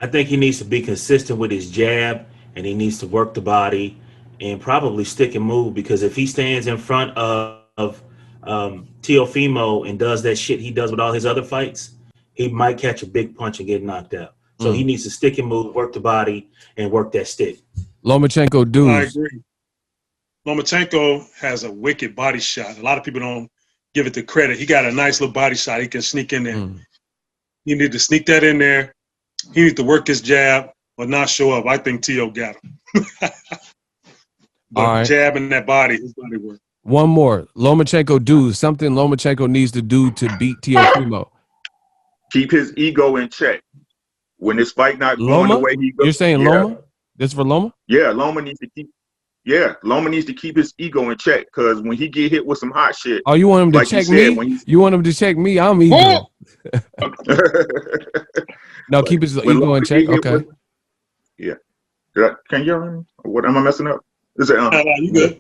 [SPEAKER 4] I think he needs to be consistent with his jab, and he needs to work the body and probably stick and move, because if he stands in front of Teofimo and does that shit he does with all his other fights, he might catch a big punch and get knocked out. So he needs to stick and move, work the body, and work that stick.
[SPEAKER 2] Lomachenko dues.
[SPEAKER 3] I agree. Lomachenko has a wicked body shot. A lot of people don't give it the credit. He got a nice little body shot. He can sneak in there. He need to sneak that in there. He needs to work his jab or not show up. I think T.O. got him. But
[SPEAKER 2] All right.
[SPEAKER 3] jab and that body, his body work.
[SPEAKER 2] One more. Lomachenko dues. Something Lomachenko needs to do to beat Teofimo.
[SPEAKER 5] Keep his ego in check. When this fight not going
[SPEAKER 2] Loma?
[SPEAKER 5] the way he goes.
[SPEAKER 2] You're saying Loma? This for Loma?
[SPEAKER 5] Yeah, Loma needs to keep his ego in check, because when he get hit with some hot shit.
[SPEAKER 2] Oh, you want him to
[SPEAKER 5] like
[SPEAKER 2] check
[SPEAKER 5] you said,
[SPEAKER 2] me? You want him to check me? I'm ego. No, keep his ego in check. Okay.
[SPEAKER 5] Yeah. Can you hear me? What am I messing up? Is it?
[SPEAKER 3] You good?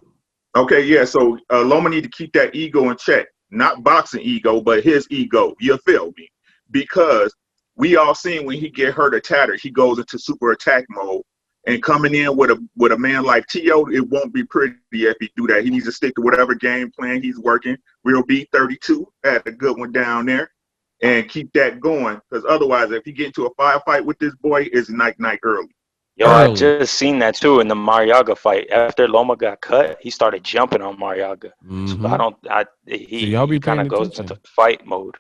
[SPEAKER 5] Okay, yeah. So Loma need to keep that ego in check, not boxing ego, but his ego. You feel me? Because we all seen when he get hurt or tattered, he goes into super attack mode. And coming in with a man like T.O., it won't be pretty if he do that. He needs to stick to whatever game plan he's working. Real B32 had a good one down there, and keep that going. Because otherwise, if he get into a firefight with this boy, it's night early.
[SPEAKER 8] Yo, I just seen that too in the Mariaga fight. After Loma got cut, he started jumping on Mariaga. So he kind of goes into fight mode.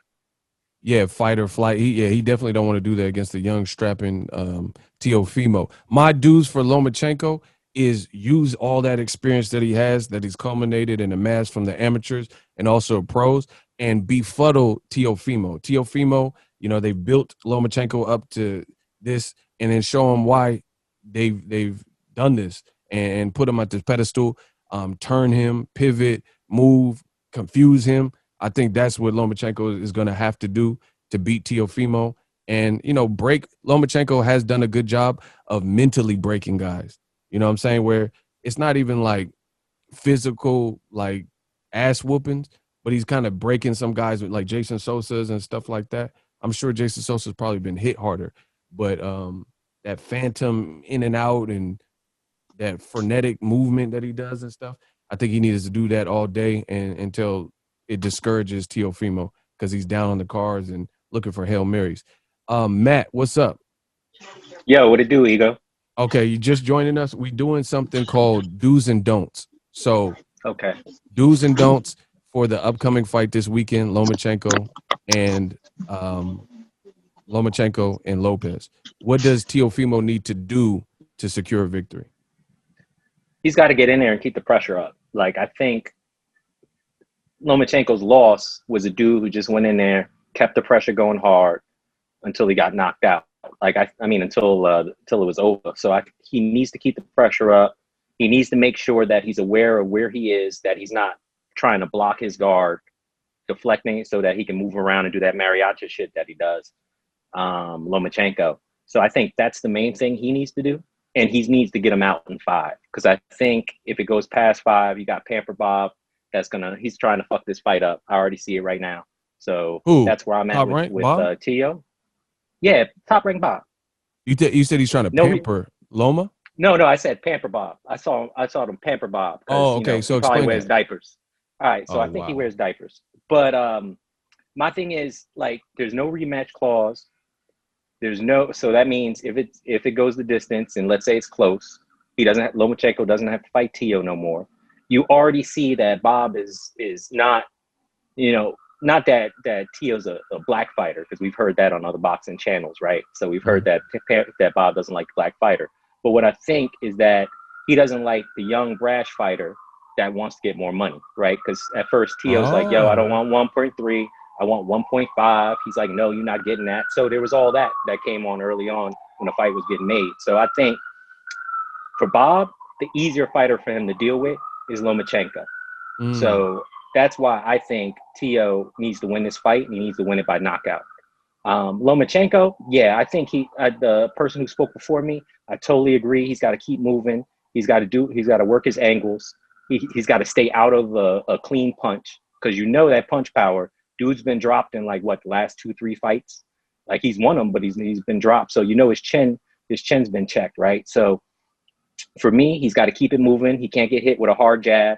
[SPEAKER 2] Yeah, fight or flight. He definitely don't want to do that against the young strapping Teofimo. My dues for Lomachenko is use all that experience that he has, that he's culminated and amassed from the amateurs and also pros, and befuddle Teofimo. Teofimo, they built Lomachenko up to this, and then show him why they've done this and put him at this pedestal, turn him, pivot, move, confuse him. I think that's what Lomachenko is going to have to do to beat Teofimo. And, break. Lomachenko has done a good job of mentally breaking guys. You know what I'm saying? Where it's not even like physical, like ass whoopings, but he's kind of breaking some guys with like Jason Sosa's and stuff like that. I'm sure Jason Sosa's probably been hit harder, but that phantom in and out and that frenetic movement that he does and stuff, I think he needs to do that all day and until it discourages Teofimo, because he's down on the cards and looking for Hail Marys. Matt, what's up?
[SPEAKER 9] Yo, what it do, Ego?
[SPEAKER 2] Okay, you just joining us. We doing something called do's and don'ts. So,
[SPEAKER 9] okay,
[SPEAKER 2] do's and don'ts for the upcoming fight this weekend, Lomachenko and Lopez. What does Teofimo need to do to secure a victory?
[SPEAKER 9] He's got to get in there and keep the pressure up. Like, I think Lomachenko's loss was a dude who just went in there, kept the pressure going hard until he got knocked out. Like, until it was over. So he needs to keep the pressure up. He needs to make sure that he's aware of where he is, that he's not trying to block his guard, deflecting so that he can move around and do that mariachi shit that he does, Lomachenko. So I think that's the main thing he needs to do. and he needs to get him out in 5. Because I think if it goes past 5, you got Pamper Bob. He's trying to fuck this fight up. I already see it right now. So that's where I'm at with Tio. Yeah, top ranked Bob.
[SPEAKER 2] You said he's trying to pamper Loma?
[SPEAKER 9] No, I said Pamper Bob. I saw them Pamper Bob.
[SPEAKER 2] Oh, okay.
[SPEAKER 9] So he probably wears diapers. All right, so I think he wears diapers. But my thing is, like, there's no rematch clause. So that means if it goes the distance, and let's say it's close, Lomachenko doesn't have to fight Tio no more. You already see that Bob is not, not that Tio's a black fighter, because we've heard that on other boxing channels, right? So we've heard that Bob doesn't like black fighter. But what I think is that he doesn't like the young brash fighter that wants to get more money, right? Because at first Tio's like, yo, I don't want 1.3, I want 1.5. He's like, no, you're not getting that. So there was all that came on early on when the fight was getting made. So I think for Bob, the easier fighter for him to deal with is Lomachenko. So that's why I think Tio needs to win this fight, and he needs to win it by knockout. Lomachenko, yeah, I think the person who spoke before me, I totally agree. He's got to keep moving. He's got to work his angles. He's got to stay out of a clean punch, because that punch power, dude's been dropped in the last 2-3 fights. Like, he's won them, but he's been dropped. So his chin's been checked, right? So for me, he's got to keep it moving. He can't get hit with a hard jab,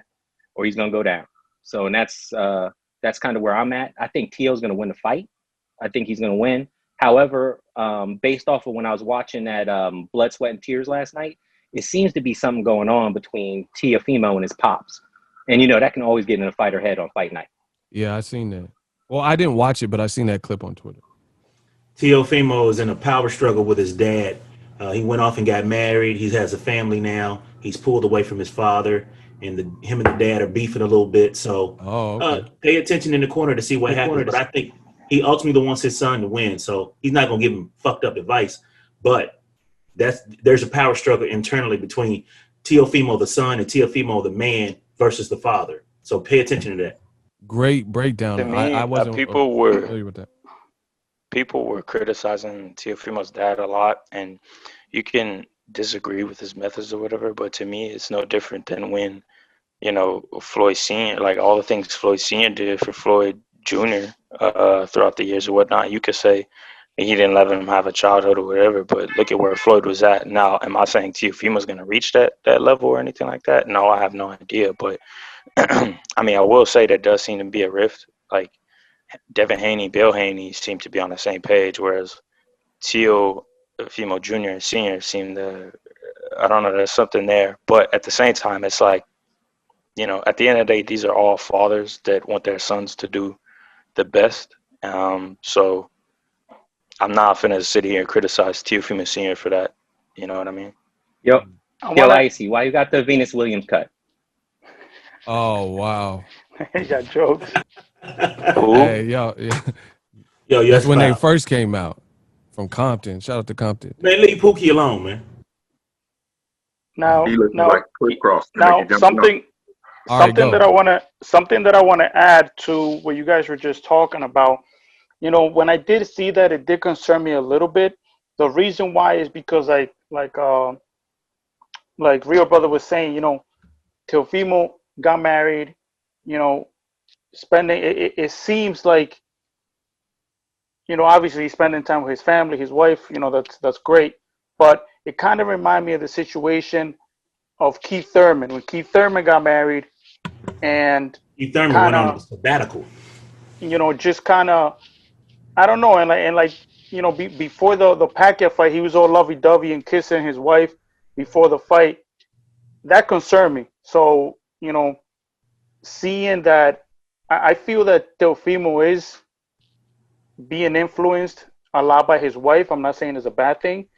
[SPEAKER 9] or he's gonna go down. So, and that's kind of where I'm at. I think Tio's gonna win the fight. I think he's gonna win. However, based off of when I was watching that Blood, Sweat, and Tears last night, it seems to be something going on between Teofimo and his pops. And that can always get in a fighter head on fight night.
[SPEAKER 2] Yeah, I seen that. Well, I didn't watch it, but I seen that clip on Twitter.
[SPEAKER 4] Teofimo is in a power struggle with his dad. He went off and got married. He has a family now. He's pulled away from his father, and him and the dad are beefing a little bit. So pay attention in the corner to see what happens. But I think he ultimately wants his son to win, so he's not going to give him fucked up advice. But there's a power struggle internally between Teofimo the son and Teofimo the man versus the father. So pay attention to that.
[SPEAKER 2] Great breakdown.
[SPEAKER 8] To me,
[SPEAKER 2] I wasn't familiar with that.
[SPEAKER 8] People were criticizing Teofimo's dad a lot, and you can disagree with his methods or whatever, but to me, it's no different than when, Floyd Sr., like all the things Floyd Sr. did for Floyd Jr. Throughout the years or whatnot. You could say he didn't let him have a childhood or whatever, but look at where Floyd was at now. Am I saying Teofimo's going to reach that level or anything like that? No, I have no idea, but I mean, I will say there does seem to be a rift. Like, Devin Haney, Bill Haney seem to be on the same page, whereas Teofimo Jr. and Sr. seem to, I don't know, there's something there. But at the same time, it's like, at the end of the day, these are all fathers that want their sons to do the best. So I'm not finna sit here and criticize Teofimo Sr. for that. You know what I mean?
[SPEAKER 9] Yo, Icy, why you got the Venus Williams cut?
[SPEAKER 2] Oh, wow.
[SPEAKER 6] He got jokes.
[SPEAKER 2] Hey, yo, that's when they first came out from Compton. Shout out to Compton.
[SPEAKER 4] Man, leave Pookie alone, man.
[SPEAKER 6] Now, something that I want to add to what you guys were just talking about. When I did see that, it did concern me a little bit. The reason why is because like Real Brother was saying, Teofimo got married, spending it seems like, obviously he's spending time with his family, his wife, that's great, but it kind of reminded me of the situation of Keith Thurman when Keith Thurman got married, and
[SPEAKER 4] Keith Thurman went on a sabbatical.
[SPEAKER 6] Just kind of, I don't know, and before the Pacquiao fight, he was all lovey-dovey and kissing his wife before the fight. That concerned me. So seeing that, I feel that Teofimo is being influenced a lot by his wife. I'm not saying it's a bad thing,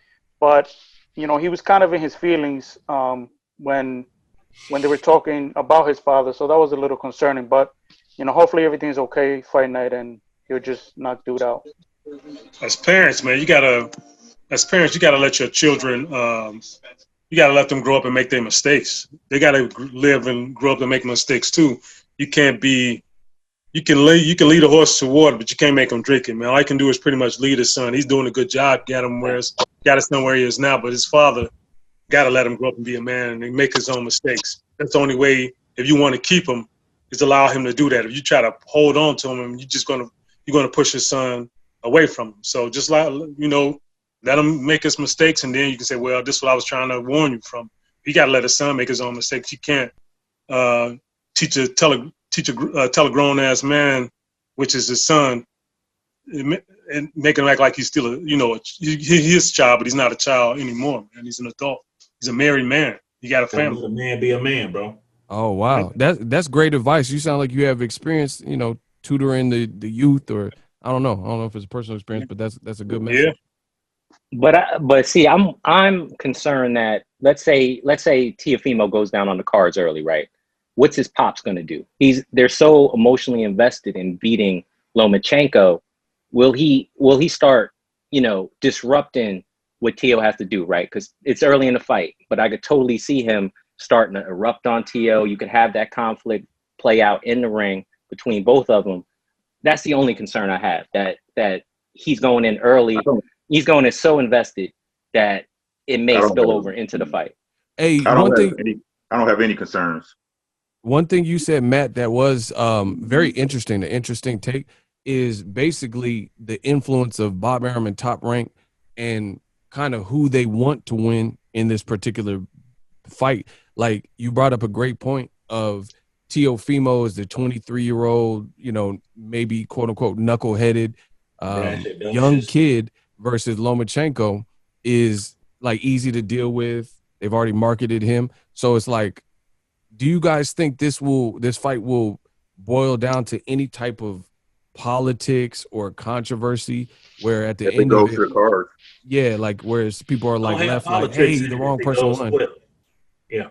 [SPEAKER 6] but he was kind of in his feelings when they were talking about his father. So that was a little concerning. But hopefully everything's okay fight night and he'll just knock dude out.
[SPEAKER 3] As parents, man, you gotta let your children. You gotta let them grow up and make their mistakes. They gotta live and grow up and make mistakes too. You can't be. You can lead a horse to water, but you can't make him drink it, man. All I can do is pretty much lead his son. He's doing a good job, got his son where he is now. But his father, Gotta let him grow up and be a man and make his own mistakes. That's the only way. If you want to keep him, is allow him to do that. If you try to hold on to him, you're gonna push his son away from him. So just let him make his mistakes, and then you can say, well, this is what I was trying to warn you from. You gotta let his son make his own mistakes. You can't tell a grown ass man, which is his son, and make him act like he's still his child, but he's not a child anymore, man. He's an adult. He's a married man. He got a family.
[SPEAKER 4] Let a man be a man, bro.
[SPEAKER 2] Oh wow, that's great advice. You sound like you have experience, tutoring the youth, or I don't know if it's a personal experience, but that's a good message.
[SPEAKER 9] Yeah. But see, I'm concerned that let's say Teofimo goes down on the cards early, right? What's his pops gonna do? They're so emotionally invested in beating Lomachenko. Will he start, disrupting what Teo has to do, right? Because it's early in the fight, but I could totally see him starting to erupt on Teo. You could have that conflict play out in the ring between both of them. That's the only concern I have, that he's going in early. He's going in so invested that it may spill over into the fight.
[SPEAKER 2] Hey,
[SPEAKER 5] I don't have any concerns.
[SPEAKER 2] One thing you said, Matt, that was very interesting. The interesting take is basically the influence of Bob Arum and Top Rank and kind of who they want to win in this particular fight. Like, you brought up a great point of Teofimo is the 23-year-old, maybe quote unquote knuckleheaded young kid, versus Lomachenko is like easy to deal with. They've already marketed him. So it's like, do you guys think this fight will boil down to any type of politics or controversy where at the end of it, yeah, like whereas people are like left like, hey, the wrong person won.
[SPEAKER 4] Yeah.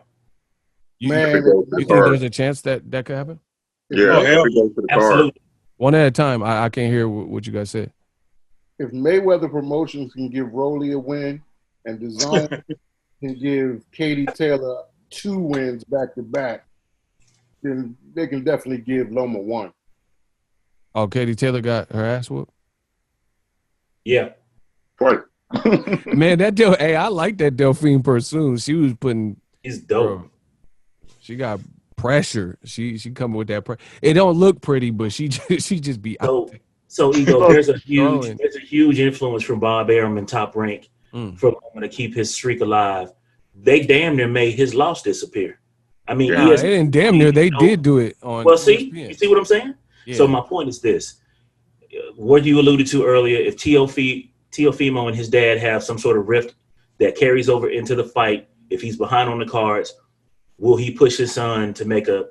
[SPEAKER 2] You think there's a chance that could happen?
[SPEAKER 5] Yeah,
[SPEAKER 4] absolutely.
[SPEAKER 2] One at a time. I can't hear what you guys said.
[SPEAKER 7] If Mayweather Promotions can give Rolly a win and DAZN can give Katie Taylor 2 wins back to back, then they can definitely give Loma 1.
[SPEAKER 2] Oh, Katie Taylor got her ass whooped?
[SPEAKER 4] Yeah.
[SPEAKER 5] Right.
[SPEAKER 2] Man, I like that Delphine Pursoon. She was putting.
[SPEAKER 4] He's dope.
[SPEAKER 2] She got pressure. She coming with that pressure. It don't look pretty, but she just be out there.
[SPEAKER 4] So Ego, there's a huge influence from Bob Arum and Top Rank for Loma to keep his streak alive. They damn near made his loss disappear. I mean,
[SPEAKER 2] they didn't damn near. They did do it on.
[SPEAKER 4] Well, see, ESPN. You see what I'm saying? Yeah. So my point is this: what you alluded to earlier, if Teofimo and his dad have some sort of rift that carries over into the fight, if he's behind on the cards, will he push his son to make a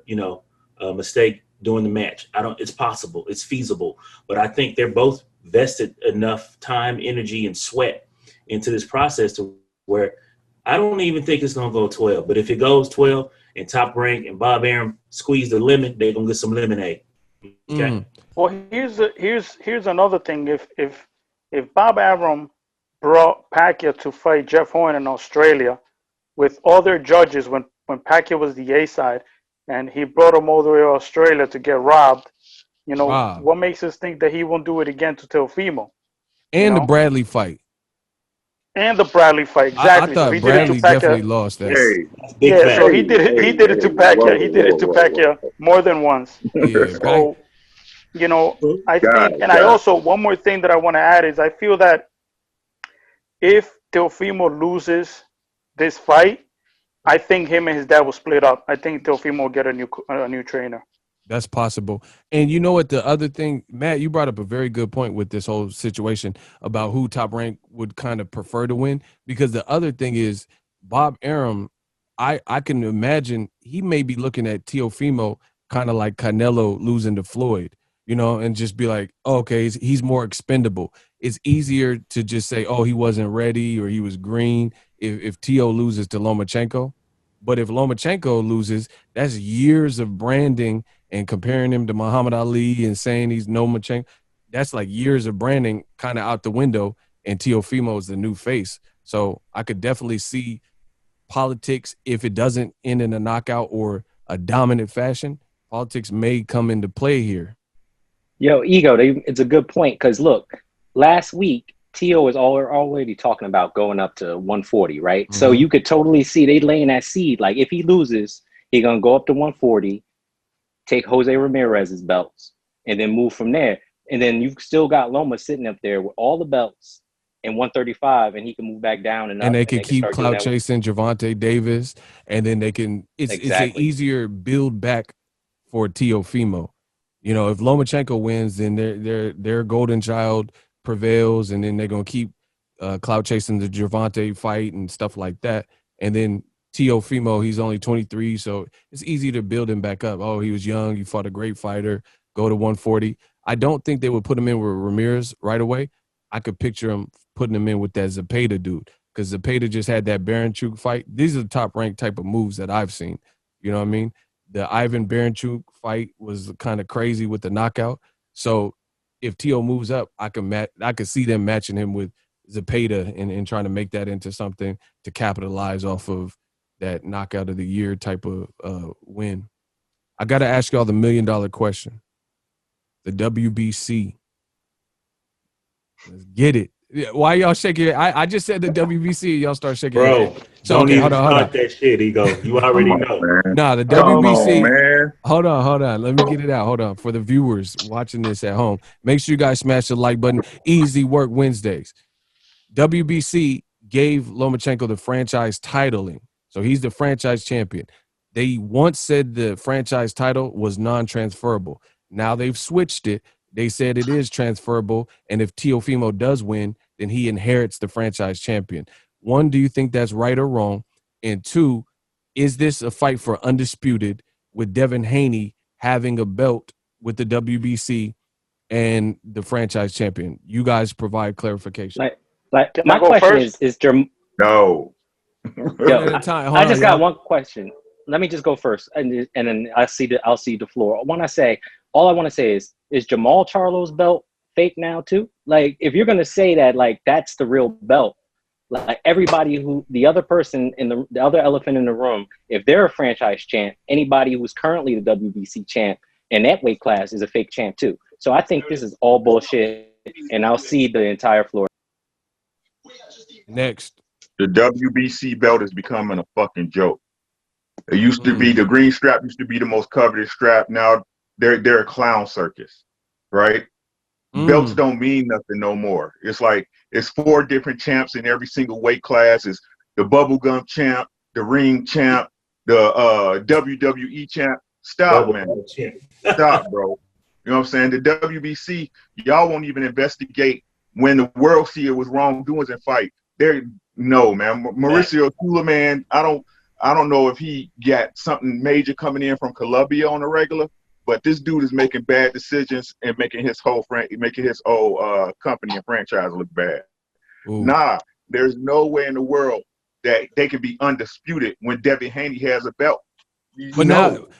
[SPEAKER 4] mistake during the match? It's possible, it's feasible, but I think they're both vested enough time, energy, and sweat into this process to where I don't even think it's gonna go 12. But if it goes 12 and Top Rank and Bob Arum squeeze the lemon, they're gonna get some lemonade. Okay.
[SPEAKER 6] Well, here's another thing. If Bob Arum brought Pacquiao to fight Jeff Hearn in Australia with other judges when Pacquiao was the A side, and he brought him all the way to Australia to get robbed, what makes us think that he won't do it again to Teofimo?
[SPEAKER 2] And the Bradley fight.
[SPEAKER 6] And the Bradley fight, exactly.
[SPEAKER 2] I thought
[SPEAKER 6] so
[SPEAKER 2] Bradley definitely lost that.
[SPEAKER 6] So he did it to Pacquiao. He did it to Pacquiao more than once.
[SPEAKER 2] Yeah,
[SPEAKER 6] so, I think, and I also, one more thing that I want to add is I feel that if Teofimo loses this fight, I think him and his dad will split up. I think Teofimo will get a new trainer.
[SPEAKER 2] That's possible. And you know what? The other thing, Matt, you brought up a very good point with this whole situation about who Top Rank would kind of prefer to win. Because the other thing is Bob Arum, I can imagine he may be looking at Teofimo kind of like Canelo losing to Floyd, and just be like, oh, okay, he's more expendable. It's easier to just say, oh, he wasn't ready or he was green if Teo loses to Lomachenko. But if Lomachenko loses, that's years of branding and comparing him to Muhammad Ali and saying he's Lomachenko. That's like years of branding kind of out the window, and Teofimo is the new face. So I could definitely see politics, if it doesn't end in a knockout or a dominant fashion, politics may come into play here.
[SPEAKER 9] Yo, Ego, it's a good point because look, last week Tio is already talking about going up to 140, right? So
[SPEAKER 2] Mhm.
[SPEAKER 9] you could totally see they laying that seed. Like if he loses, he gonna go up to 140, take Jose Ramirez's belts, and then move from there. And then you've still got Loma sitting up there with all the belts in 135, and he can move back down and
[SPEAKER 2] And
[SPEAKER 9] up,
[SPEAKER 2] they
[SPEAKER 9] and
[SPEAKER 2] could
[SPEAKER 9] they can
[SPEAKER 2] keep
[SPEAKER 9] start doing
[SPEAKER 2] clout
[SPEAKER 9] that.
[SPEAKER 2] chasing Javante Davis, and then they can. It's an
[SPEAKER 9] Exactly.
[SPEAKER 2] easier build back for Teofimo. You know, if Lomachenko wins, then their golden child prevails, and then they're gonna keep clout chasing the Javante fight and stuff like that. And then Teofimo, he's only 23, so it's easy to build him back up. Oh, he was young, he fought a great fighter, go to 140. I don't think they would put him in with Ramirez right away. I could picture him putting him in with that Zepeda dude, because Zepeda just had that Baranchuk fight. These are the top ranked type of moves that I've seen. You know what I mean? The Ivan Baranchuk fight was kind of crazy with the knockout. So if Tio moves up, I could see them matching him with Zepeda and trying to make that into something to capitalize off of that knockout of the year type of win. I got to ask y'all the $1 million question. The WBC. Let's get it. Yeah, why y'all shaking your head? I just said the WBC. Y'all start shaking your
[SPEAKER 4] Bro,
[SPEAKER 2] head. So,
[SPEAKER 4] don't
[SPEAKER 2] okay,
[SPEAKER 4] even
[SPEAKER 2] hold on.
[SPEAKER 4] start that shit, Ego. You
[SPEAKER 5] Come
[SPEAKER 4] already
[SPEAKER 5] on,
[SPEAKER 4] know.
[SPEAKER 5] man.
[SPEAKER 2] Nah, the
[SPEAKER 5] Come on,
[SPEAKER 2] WBC.
[SPEAKER 5] man.
[SPEAKER 2] Hold on. Let me get it out. Hold on. For the viewers watching this at home, make sure you guys smash the like button. Easy work Wednesdays. WBC gave Lomachenko the franchise titling. So he's the franchise champion. They once said the franchise title was non-transferable. Now they've switched it. They said it is transferable. And if Teofimo does win, then he inherits the franchise champion. One, do you think that's right or wrong? And two, is this a fight for undisputed with Devin Haney having a belt with the WBC and the franchise champion? You guys provide clarification.
[SPEAKER 9] Like
[SPEAKER 6] Can I
[SPEAKER 9] my
[SPEAKER 6] go
[SPEAKER 9] question
[SPEAKER 6] first?
[SPEAKER 9] is
[SPEAKER 5] No.
[SPEAKER 2] One at a time. Hold
[SPEAKER 9] I
[SPEAKER 2] on,
[SPEAKER 9] just got
[SPEAKER 2] y'all.
[SPEAKER 9] one question. Let me just go first, and then I'll see the floor. All I want to say is Jamal Charlo's belt fake now too? Like, if you're gonna say that, like, that's the real belt, like everybody who the other person in the other elephant in the room, if they're a franchise champ, anybody who's currently the WBC champ in that weight class is a fake champ too. So I think this is all bullshit, and I'll see the entire floor.
[SPEAKER 2] Next.
[SPEAKER 5] The WBC belt is becoming a fucking joke. It used to be the green strap used to be the most coveted strap. Now they're a clown circus, right? Belts don't mean nothing no more. It's like it's 4 different champs in every single weight class. It's the bubblegum champ, the ring champ, the WWE champ. Stop, man. Stop, bro. You know what I'm saying? The WBC, y'all won't even investigate when the World Series was wrongdoings in fight. No, man. Mauricio Sulaimán, I don't know if he got something major coming in from Colombia on a regular, but this dude is making bad decisions and making his whole company and franchise look bad.
[SPEAKER 2] Ooh.
[SPEAKER 5] Nah, there's no way in the world that they can be undisputed when Devin Haney has a belt.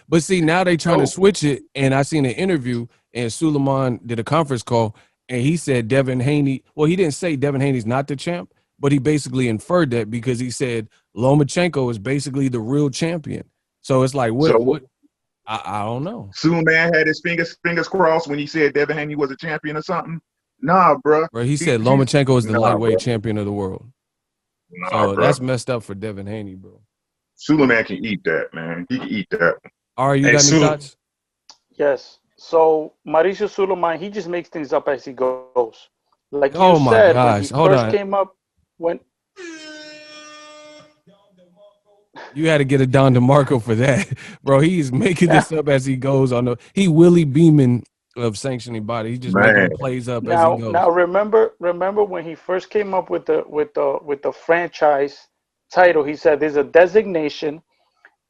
[SPEAKER 2] But see, now they trying to switch it, and I seen an interview, and Sulaimán did a conference call, and he said Devin Haney. Well, he didn't say Devin Haney's not the champ, but he basically inferred that because he said Lomachenko is basically the real champion. So it's like, what? I don't know.
[SPEAKER 5] Sulaimán had his fingers crossed when he said Devin Haney was a champion or something. Nah, bro.
[SPEAKER 2] Bro, he said Lomachenko is the lightweight champion of the world.
[SPEAKER 5] Nah,
[SPEAKER 2] so
[SPEAKER 5] bro.
[SPEAKER 2] That's messed up for Devin Haney, bro.
[SPEAKER 5] Sulaimán can eat that, man. He can eat that.
[SPEAKER 2] Ari, you got any thoughts?
[SPEAKER 6] Yes. So Mauricio Sulaimán, he just makes things up as he goes. Like you
[SPEAKER 2] Oh my
[SPEAKER 6] said,
[SPEAKER 2] gosh.
[SPEAKER 6] when he first came up, when
[SPEAKER 2] you had to get a Don DeMarco for that, bro. He's making this up as he goes on he Willie Beeman of sanctioning body. He just making plays up as he goes.
[SPEAKER 6] Now remember when he first came up with the franchise title, he said there's a designation,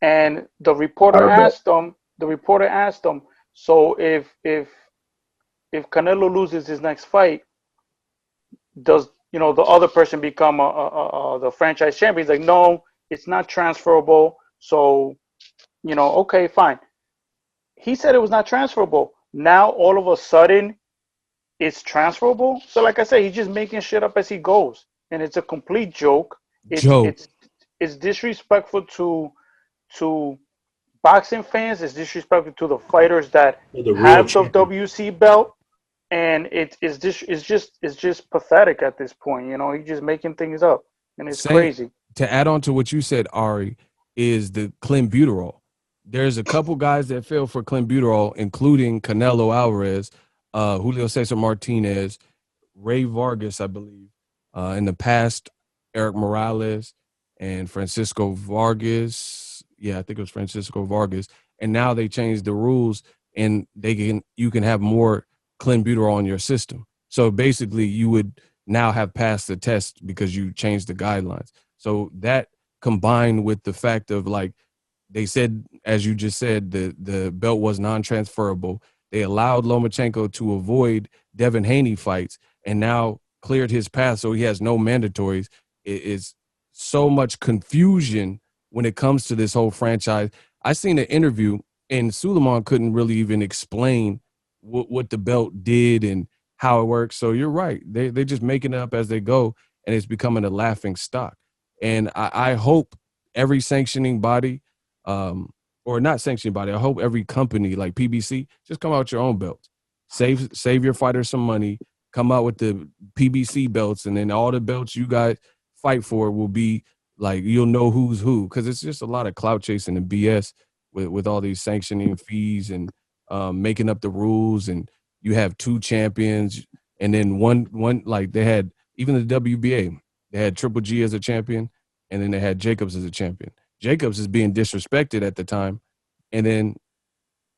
[SPEAKER 6] and the reporter asked him, so if Canelo loses his next fight, does the other person become the franchise champion? He's like, no, it's not transferable. So, okay, fine. He said it was not transferable. Now all of a sudden it's transferable. So like I said, he's just making shit up as he goes, and it's a complete joke. It's disrespectful to boxing fans. It's disrespectful to the fighters that have the WC belt. and it's just pathetic at this point. You know, he's just making things up, and it's crazy.
[SPEAKER 2] To add on to what you said, Ari, is the clenbuterol. There's a couple guys that fell for clenbuterol, including Canelo Alvarez, Julio Cesar Martinez, Ray Vargas, I believe. In the past, Eric Morales and Francisco Vargas. Yeah, I think it was Francisco Vargas. And now they changed the rules, and you can have more clenbuterol in your system. So basically, you would now have passed the test because you changed the guidelines. So that combined with the fact of, like, they said, as you just said, the belt was non-transferable. They allowed Lomachenko to avoid Devin Haney fights and now cleared his path so he has no mandatories. It is so much confusion when it comes to this whole franchise. I seen an interview, and Suleiman couldn't really even explain what the belt did and how it works. So you're right. They're just making it up as they go, and it's becoming a laughing stock. And I hope every sanctioning body, or not sanctioning body, I hope every company like PBC just come out with your own belts. Save your fighters some money. Come out with the PBC belts, and then all the belts you guys fight for will be like, you'll know who's who, because it's just a lot of clout chasing and BS with all these sanctioning fees and making up the rules. And you have two champions, and then one like they had even the WBA. They had Triple G as a champion, and then they had Jacobs as a champion. Jacobs is being disrespected at the time, and then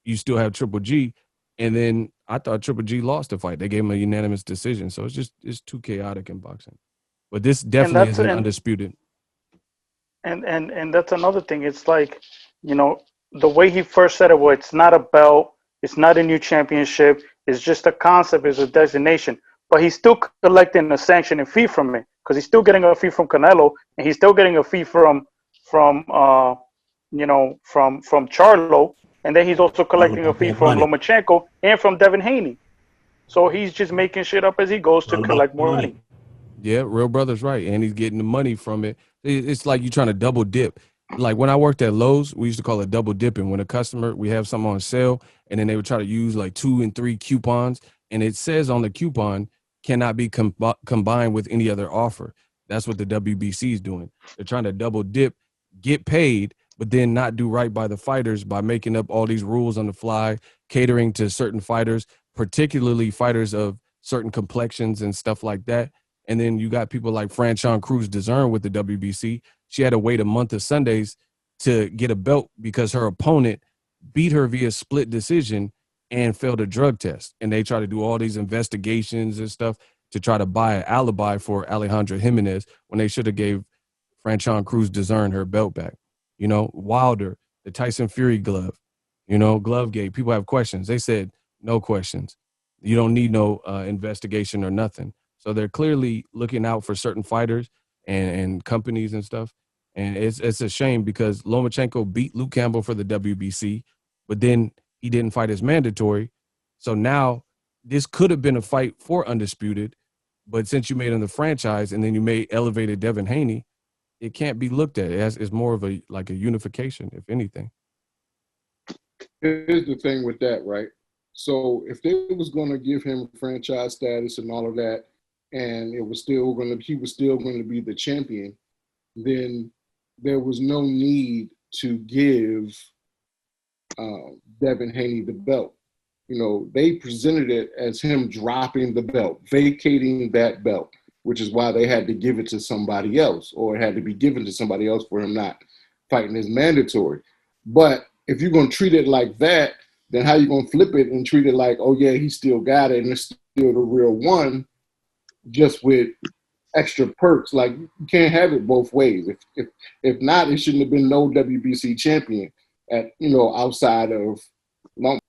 [SPEAKER 2] you still have Triple G, and then I thought Triple G lost the fight. They gave him a unanimous decision, so it's too chaotic in boxing. But this definitely isn't undisputed.
[SPEAKER 6] And that's another thing. It's like, you know, the way he first said it, well, it's not a belt, it's not a new championship, it's just a concept, it's a designation. But he's still collecting a sanctioning fee from it, because he's still getting a fee from Canelo, and he's still getting a fee from Charlo, and then he's also collecting a fee from Lomachenko and from Devin Haney. So he's just making shit up as he goes to collect more money.
[SPEAKER 2] Yeah, real brother's right, and he's getting the money from it. It's like you're trying to double dip. Like when I worked at Lowe's, we used to call it double dipping. When a customer, we have something on sale, and then they would try to use like 2 and 3 coupons, and it says on the coupon, cannot be combined with any other offer. That's what the WBC is doing. They're trying to double dip, get paid, but then not do right by the fighters by making up all these rules on the fly, catering to certain fighters, particularly fighters of certain complexions and stuff like that. And then you got people like Cruz Dezern with the WBC. She had to wait a month of Sundays to get a belt because her opponent beat her via split decision and failed a drug test. And they try to do all these investigations and stuff to try to buy an alibi for Alejandra Jimenez when they should have gave Cruz Dezern her belt back. You know, Wilder, the Tyson Fury glove, you know, Glovegate. People have questions. They said, no questions. You don't need no investigation or nothing. So they're clearly looking out for certain fighters and companies and stuff. And it's a shame because Lomachenko beat Luke Campbell for the WBC, but then he didn't fight his mandatory. So now this could have been a fight for Undisputed, but since you made him the franchise and then you elevated Devin Haney, it can't be looked at. It's more of a unification, if anything.
[SPEAKER 7] Here's the thing with that, right? So if they was going to give him franchise status and all of that, and he was still going to be the champion, then there was no need to give Devin Haney the belt. You know, they presented it as him dropping the belt, vacating that belt, which is why they had to give it to somebody else, or it had to be given to somebody else for him not fighting his mandatory. But if you're going to treat it like that, then how you going to flip it and treat it like, oh yeah, he still got it and it's still the real one, just with extra perks? Like, you can't have it both ways. If not, it shouldn't have been no WBC champion outside of Loma.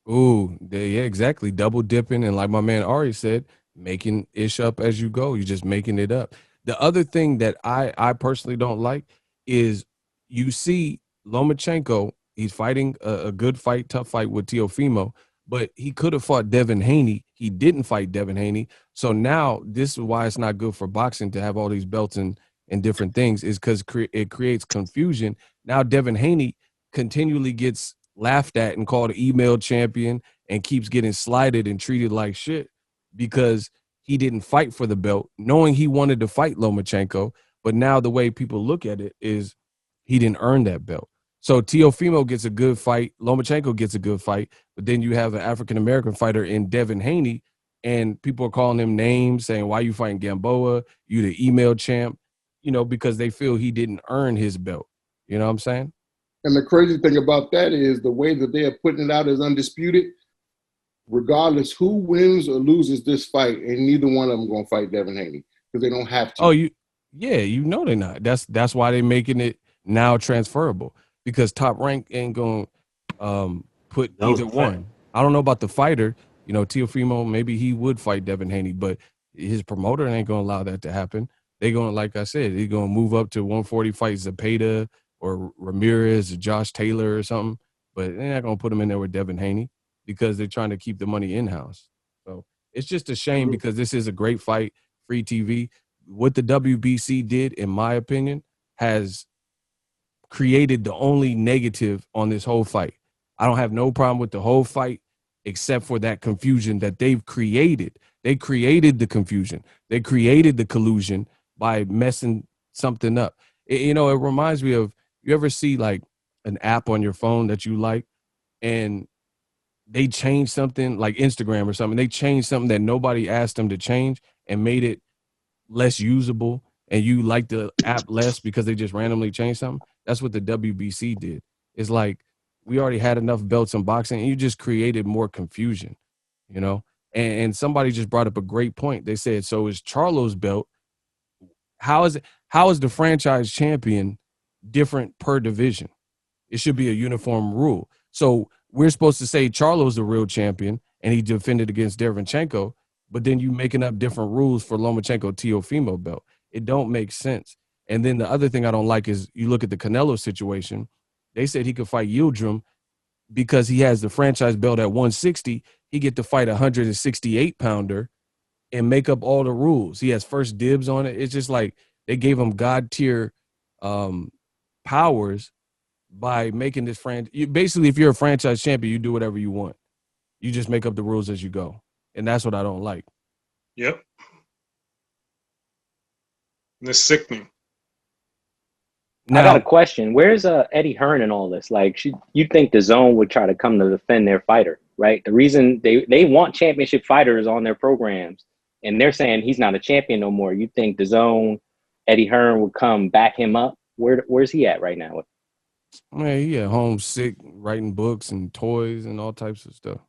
[SPEAKER 2] Ooh, yeah, exactly. Double dipping, and like my man Ari said, making ish up as you go. You're just making it up. The other thing that I personally don't like is you see Lomachenko, he's fighting a good fight, tough fight with Teofimo, but he could have fought Devin Haney. He didn't fight Devin Haney. So now this is why it's not good for boxing to have all these belts and different things, is because it creates confusion. Now Devin Haney continually gets laughed at and called an email champion and keeps getting slighted and treated like shit because he didn't fight for the belt, knowing he wanted to fight Lomachenko. But now the way people look at it is he didn't earn that belt. So Teofimo gets a good fight. Lomachenko gets a good fight. But then you have an African-American fighter in Devin Haney, and people are calling him names, saying, why you fighting Gamboa? You the email champ, because they feel he didn't earn his belt. You know what I'm saying?
[SPEAKER 7] And the crazy thing about that is the way that they are putting it out as undisputed, regardless who wins or loses this fight, and neither one of them going to fight Devin Haney because they don't have to.
[SPEAKER 2] Oh, they're not. That's why they're making it now transferable, because Top Rank ain't going to put either one. I don't know about the fighter. Teofimo, maybe he would fight Devin Haney, but his promoter ain't going to allow that to happen. They're going to, like I said, they're going to move up to 140 fight Zepeda or Ramirez or Josh Taylor or something, but they're not going to put him in there with Devin Haney because they're trying to keep the money in-house. So it's just a shame because this is a great fight, free TV. What the WBC did, in my opinion, has created the only negative on this whole fight. I don't have no problem with the whole fight except for that confusion that they've created. They created the confusion. They created the collusion by messing something up. It reminds me of, you ever see like an app on your phone that you like and they changed something like Instagram or something. They changed something that nobody asked them to change and made it less usable, and you like the app less because they just randomly changed something. That's what the WBC did. It's like, we already had enough belts in boxing and you just created more confusion, and somebody just brought up a great point. They said, so is Charlo's belt, how is the franchise champion different per division? It should be a uniform rule. So we're supposed to say Charlo's the real champion and he defended against Derevyanchenko, but then you making up different rules for Lomachenko Teofimo belt. It don't make sense. And then the other thing I don't like is you look at the Canelo situation. They said he could fight Yildirim because he has the franchise belt at 160. He get to fight a 168-pounder and make up all the rules. He has first dibs on it. It's just like they gave him God-tier powers by making this basically, if you're a franchise champion, you do whatever you want. You just make up the rules as you go. And that's what I don't like.
[SPEAKER 3] Yep. And it's sickening.
[SPEAKER 9] Now, I got a question. Where's Eddie Hearn in all this? Like, you'd think the Zone would try to come to defend their fighter, right? The reason they want championship fighters on their programs, and they're saying he's not a champion no more. You think the Zone, Eddie Hearn would come back him up? Where's he at right now?
[SPEAKER 2] Man, he at home sick, writing books and toys and all types of stuff.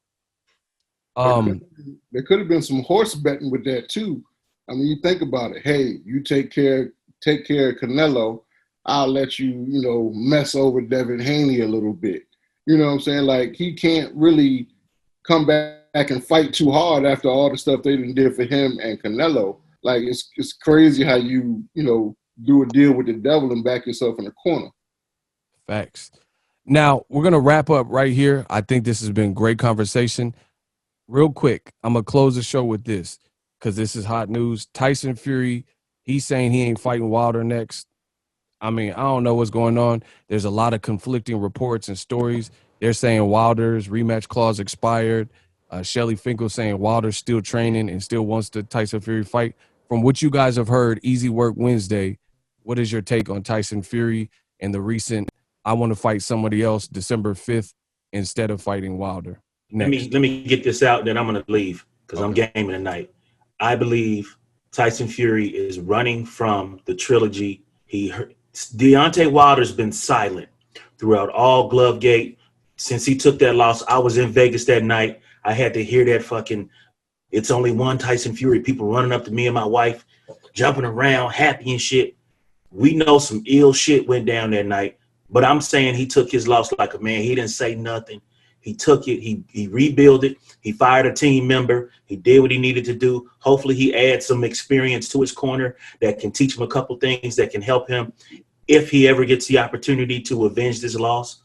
[SPEAKER 7] There could have been some horse betting with that too. I mean, you think about it. Hey, you take care of Canelo. I'll let you, mess over Devin Haney a little bit. You know what I'm saying? Like, he can't really come back and fight too hard after all the stuff they did for him and Canelo. Like, it's crazy how you do a deal with the devil and back yourself in a corner.
[SPEAKER 2] Facts. Now, we're going to wrap up right here. I think this has been great conversation. Real quick, I'm going to close the show with this because this is hot news. Tyson Fury, he's saying he ain't fighting Wilder next. I mean, I don't know what's going on. There's a lot of conflicting reports and stories. They're saying Wilder's rematch clause expired. Shelly Finkel saying Wilder's still training and still wants the Tyson Fury fight. From what you guys have heard, Easy Work Wednesday, what is your take on Tyson Fury and the recent, I want to fight somebody else December 5th instead of fighting Wilder? Next.
[SPEAKER 4] Let me get this out, then I'm going to leave because I'm gaming tonight. I believe Tyson Fury is running from the trilogy. Deontay Wilder's been silent throughout all Glovegate. Since he took that loss, I was in Vegas that night. I had to hear that fucking, it's only one Tyson Fury, people running up to me and my wife, jumping around, happy and shit. We know some ill shit went down that night, but I'm saying he took his loss like a man. He didn't say nothing. He took it. He rebuilt it. He fired a team member. He did what he needed to do. Hopefully he adds some experience to his corner that can teach him a couple things that can help him if he ever gets the opportunity to avenge this loss.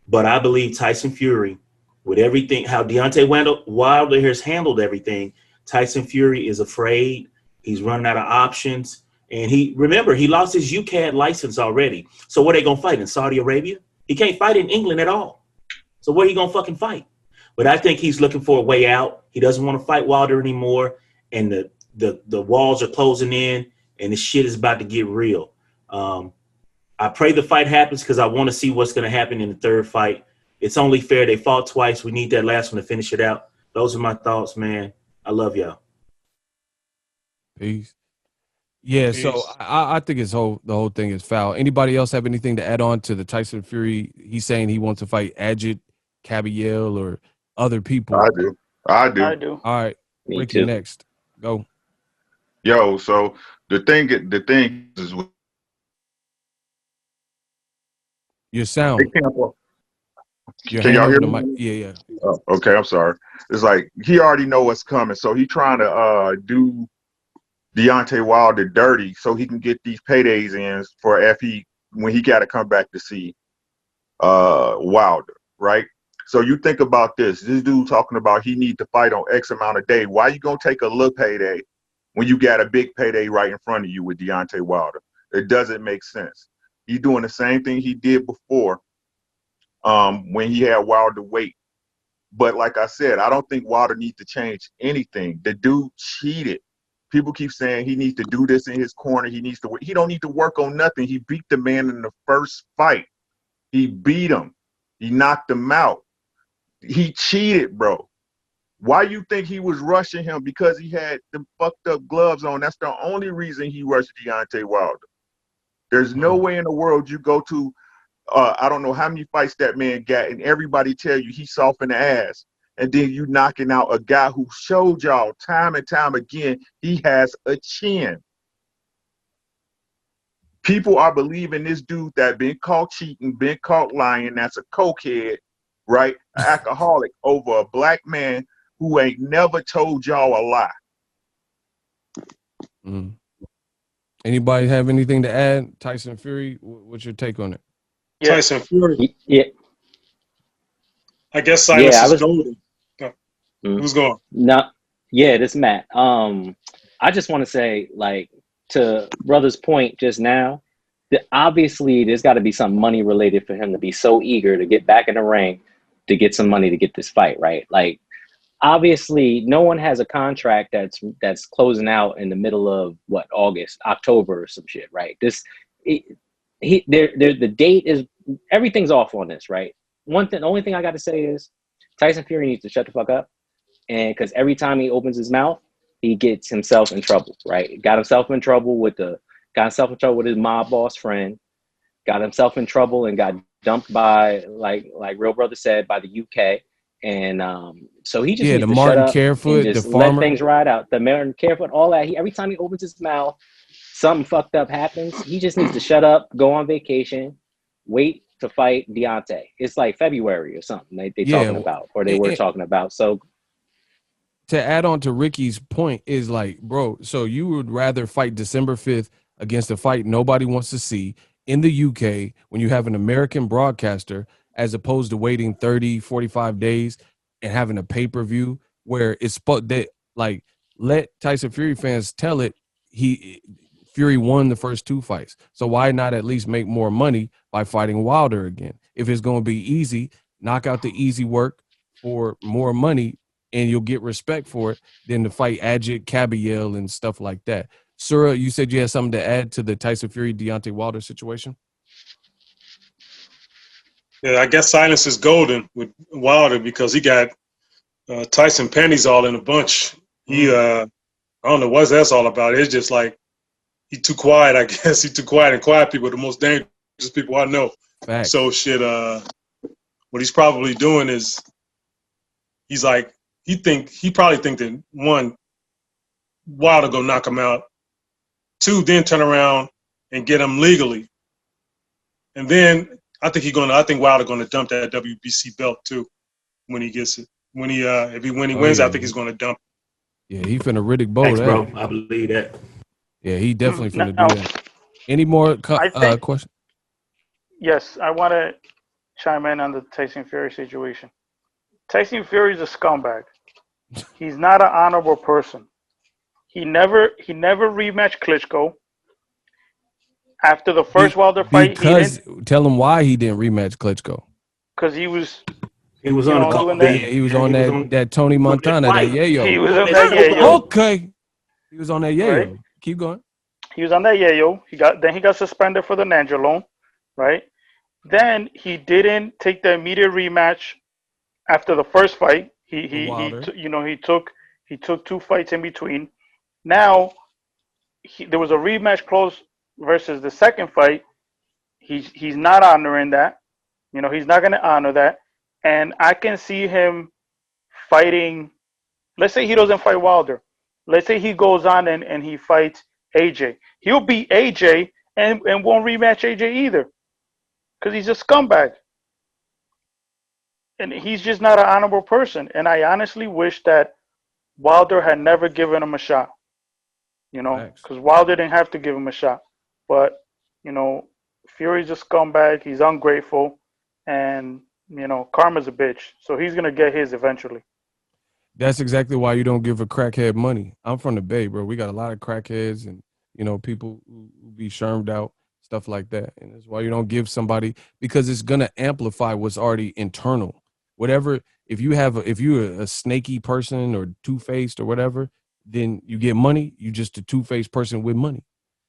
[SPEAKER 4] But I believe Tyson Fury, with everything, how Deontay Wilder has handled everything, Tyson Fury is afraid. He's running out of options. And he lost his UCAD license already. So where they going to fight? In Saudi Arabia? He can't fight in England at all. So where he going to fucking fight? But I think he's looking for a way out. He doesn't want to fight Wilder anymore, and the walls are closing in, and the shit is about to get real. I pray the fight happens because I want to see what's going to happen in the third fight. It's only fair. They fought twice. We need that last one to finish it out. Those are my thoughts, man. I love y'all.
[SPEAKER 2] Peace. Yeah,
[SPEAKER 3] Peace.
[SPEAKER 2] so I think the whole thing is foul. Anybody else have anything to add on to the Tyson Fury? He's saying he wants to fight Ajit, Cabiel, or other people.
[SPEAKER 5] I do.
[SPEAKER 2] All right,
[SPEAKER 9] Me
[SPEAKER 2] Ricky
[SPEAKER 9] too.
[SPEAKER 2] next. Go.
[SPEAKER 5] Yo, so the thing is
[SPEAKER 2] Your sound. Your
[SPEAKER 5] Can
[SPEAKER 2] hand
[SPEAKER 5] y'all
[SPEAKER 2] over
[SPEAKER 5] hear
[SPEAKER 2] the
[SPEAKER 5] me?
[SPEAKER 2] mic. Yeah.
[SPEAKER 5] Oh, okay, I'm sorry. It's like he already know what's coming, so he trying to do Deontay Wilder dirty so he can get these paydays in for when he got to come back to see Wilder, right? So you think about this dude talking about he need to fight on X amount of day. Why you gonna take a little payday when you got a big payday right in front of you with Deontay Wilder? It doesn't make sense. He's doing the same thing he did before when he had Wilder wait. But like I said, I don't think Wilder needs to change anything. The dude cheated. People keep saying he needs to do this in his corner. He don't need to work on nothing. He beat the man in the first fight. He beat him. He knocked him out. He cheated, bro. Why you think he was rushing him? Because he had the fucked up gloves on. That's the only reason he rushed Deontay Wilder. There's no way in the world you go to I don't know how many fights that man got, and everybody tell you he's soft in the ass. And then you knocking out a guy who showed y'all time and time again he has a chin. People are believing this dude that been caught cheating, been caught lying, that's a cokehead, right? An alcoholic over a black man who ain't never told y'all a lie.
[SPEAKER 2] Mm. Anybody have anything to add? Tyson Fury, what's your take on it?
[SPEAKER 6] Yeah.
[SPEAKER 3] Tyson Fury.
[SPEAKER 9] Yeah.
[SPEAKER 3] I guess silence
[SPEAKER 9] Yeah, I
[SPEAKER 3] is
[SPEAKER 9] was-
[SPEAKER 3] golden. Who's going?
[SPEAKER 9] No, yeah, this is Matt. I just want to say, like, to brother's point just now, that obviously there's got to be some money related for him to be so eager to get back in the ring to get some money to get this fight, right? Like, obviously, no one has a contract that's closing out in the middle of October or some shit, right? The date is, everything's off on this, right? The only thing I got to say is Tyson Fury needs to shut the fuck up. And because every time he opens his mouth, he gets himself in trouble, right? Got himself in trouble with his mob boss friend, got himself in trouble and got dumped by, like Real Brother said, by the UK. And so he just needs
[SPEAKER 2] the
[SPEAKER 9] to
[SPEAKER 2] Martin
[SPEAKER 9] shut up
[SPEAKER 2] Carefoot,
[SPEAKER 9] and just
[SPEAKER 2] the
[SPEAKER 9] let
[SPEAKER 2] farmer.
[SPEAKER 9] things ride out. The Martin Carefoot, all that. Every time he opens his mouth, something fucked up happens. He just needs to shut up, go on vacation, wait to fight Deontay. It's like February or something they talking about, or they were talking about. So
[SPEAKER 2] to add on to Ricky's point is like, bro, so you would rather fight December 5th against a fight nobody wants to see in the UK when you have an American broadcaster as opposed to waiting 30, 45 days and having a pay-per-view where it's that, like, let Tyson Fury fans tell it Fury won the first two fights. So why not at least make more money by fighting Wilder again? If it's going to be easy, knock out the easy work for more money and you'll get respect for it than to fight Ajit, Cabiel, and stuff like that. Sura, you said you had something to add to the Tyson Fury, Deontay Wilder situation?
[SPEAKER 3] Yeah, I guess silence is golden with Wilder because he got Tyson panties all in a bunch. He, I don't know what that's all about. It's just like he's too quiet, I guess. He's too quiet, and quiet people are the most dangerous people I know.
[SPEAKER 2] Facts.
[SPEAKER 3] So shit, what he's probably doing is he's like, he probably think that one, Wilder go knock him out. Two, then turn around and get him legally. And then I think Wilder gonna dump that WBC belt too when he gets it. When he wins, I think he's gonna dump it.
[SPEAKER 2] Yeah, he finna Riddick Bowe
[SPEAKER 4] Thanks,
[SPEAKER 2] that.
[SPEAKER 4] bro. I believe that.
[SPEAKER 2] Yeah, he definitely finna
[SPEAKER 6] Now,
[SPEAKER 2] do that. Any more questions?
[SPEAKER 6] Yes, I want to chime in on the Tyson Fury situation. Tyson Fury is a scumbag. He's not an honorable person. He never rematched Klitschko. After the first Wilder fight,
[SPEAKER 2] because tell him why he didn't rematch Klitschko.
[SPEAKER 6] because he was
[SPEAKER 4] He was
[SPEAKER 6] You
[SPEAKER 4] on
[SPEAKER 6] know,
[SPEAKER 4] a couple
[SPEAKER 6] doing
[SPEAKER 4] big.
[SPEAKER 6] that.
[SPEAKER 2] Yeah, he was on that Tony
[SPEAKER 4] on that
[SPEAKER 2] Montana, that
[SPEAKER 4] fight.
[SPEAKER 2] yayo.
[SPEAKER 6] He was on
[SPEAKER 4] Let's
[SPEAKER 6] that
[SPEAKER 4] go,
[SPEAKER 6] yayo.
[SPEAKER 4] bro.
[SPEAKER 2] Okay. He was on that yayo.
[SPEAKER 6] Right.
[SPEAKER 2] Keep going.
[SPEAKER 6] He was on that yayo. He got suspended for the Nandrolone, right? Then he didn't take the immediate rematch after the first fight.
[SPEAKER 2] Wilder.
[SPEAKER 6] He took 2 fights in between. Now there was a rematch close versus the second fight. He's not honoring that. You know, he's not going to honor that. And I can see him fighting. Let's say he doesn't fight Wilder. Let's say he goes on and he fights AJ. He'll beat AJ and won't rematch AJ either, because he's a scumbag. And he's just not an honorable person. And I honestly wish that Wilder had never given him a shot. You know, because Wilder didn't have to give him a shot. But, you know, Fury's a scumbag. He's ungrateful. And, you know, karma's a bitch. So he's going to get his eventually.
[SPEAKER 2] That's exactly why you don't give a crackhead money. I'm from the Bay, bro. We got a lot of crackheads and, you know, people who be shermed out, stuff like that. And that's why you don't give somebody, because it's going to amplify what's already internal. Whatever, if you're a snaky person or two-faced or whatever, then you get money. You just a two-faced person with money,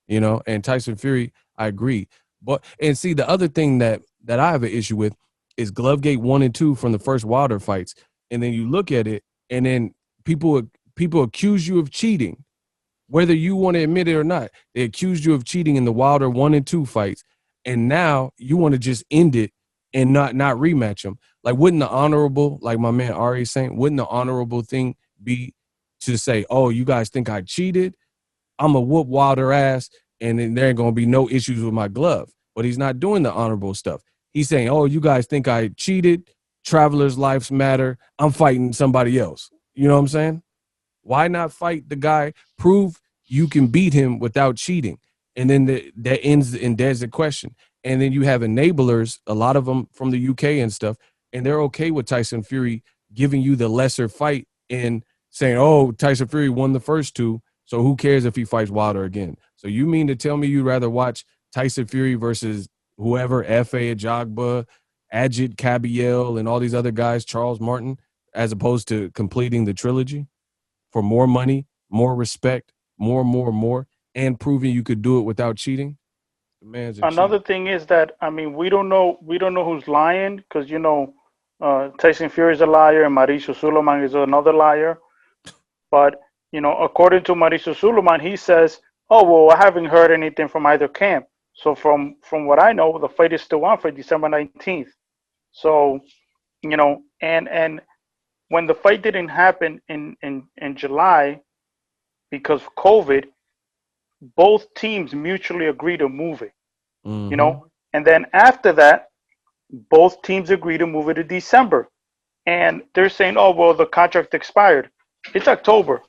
[SPEAKER 2] you know. And Tyson Fury, I agree. But and see, the other thing that I have an issue with is Glovegate 1 and 2 from the first Wilder fights, and then you look at it, and then people accuse you of cheating, whether you want to admit it or not. They accused you of cheating in the Wilder 1 and 2 fights, and now you want to just end it and not rematch them. Like, wouldn't the honorable, like my man Ari is saying, wouldn't the honorable thing be to say, oh, you guys think I cheated? I'm a whoop Wilder ass, and then there ain't going to be no issues with my glove. But he's not doing the honorable stuff. He's saying, oh, you guys think I cheated? Travelers' lives matter. I'm fighting somebody else. You know what I'm saying? Why not fight the guy? Prove you can beat him without cheating. And then that ends, and there's the question. And then you have enablers, a lot of them from the UK and stuff, and they're okay with Tyson Fury giving you the lesser fight and saying, oh, Tyson Fury won the first 2, so who cares if he fights Wilder again? So you mean to tell me you'd rather watch Tyson Fury versus whoever, F.A. Ajagba, Ajit Kabiel, and all these other guys, Charles Martin, as opposed to completing the trilogy for more money, more respect, more, and proving you could do it without cheating? The man's
[SPEAKER 6] Another thing is that, I mean, we don't know who's lying, because, you know, Tyson Fury is a liar and Mauricio Suleiman is another liar. But, you know, according to Mauricio Suleiman, he says, oh, well, I haven't heard anything from either camp. So from what I know, the fight is still on for December 19th. So, you know, and when the fight didn't happen in July because of COVID, both teams mutually agreed to move it, you know, and then after that, both teams agreed to move it to December. And they're saying, oh, well, the contract expired. It's October.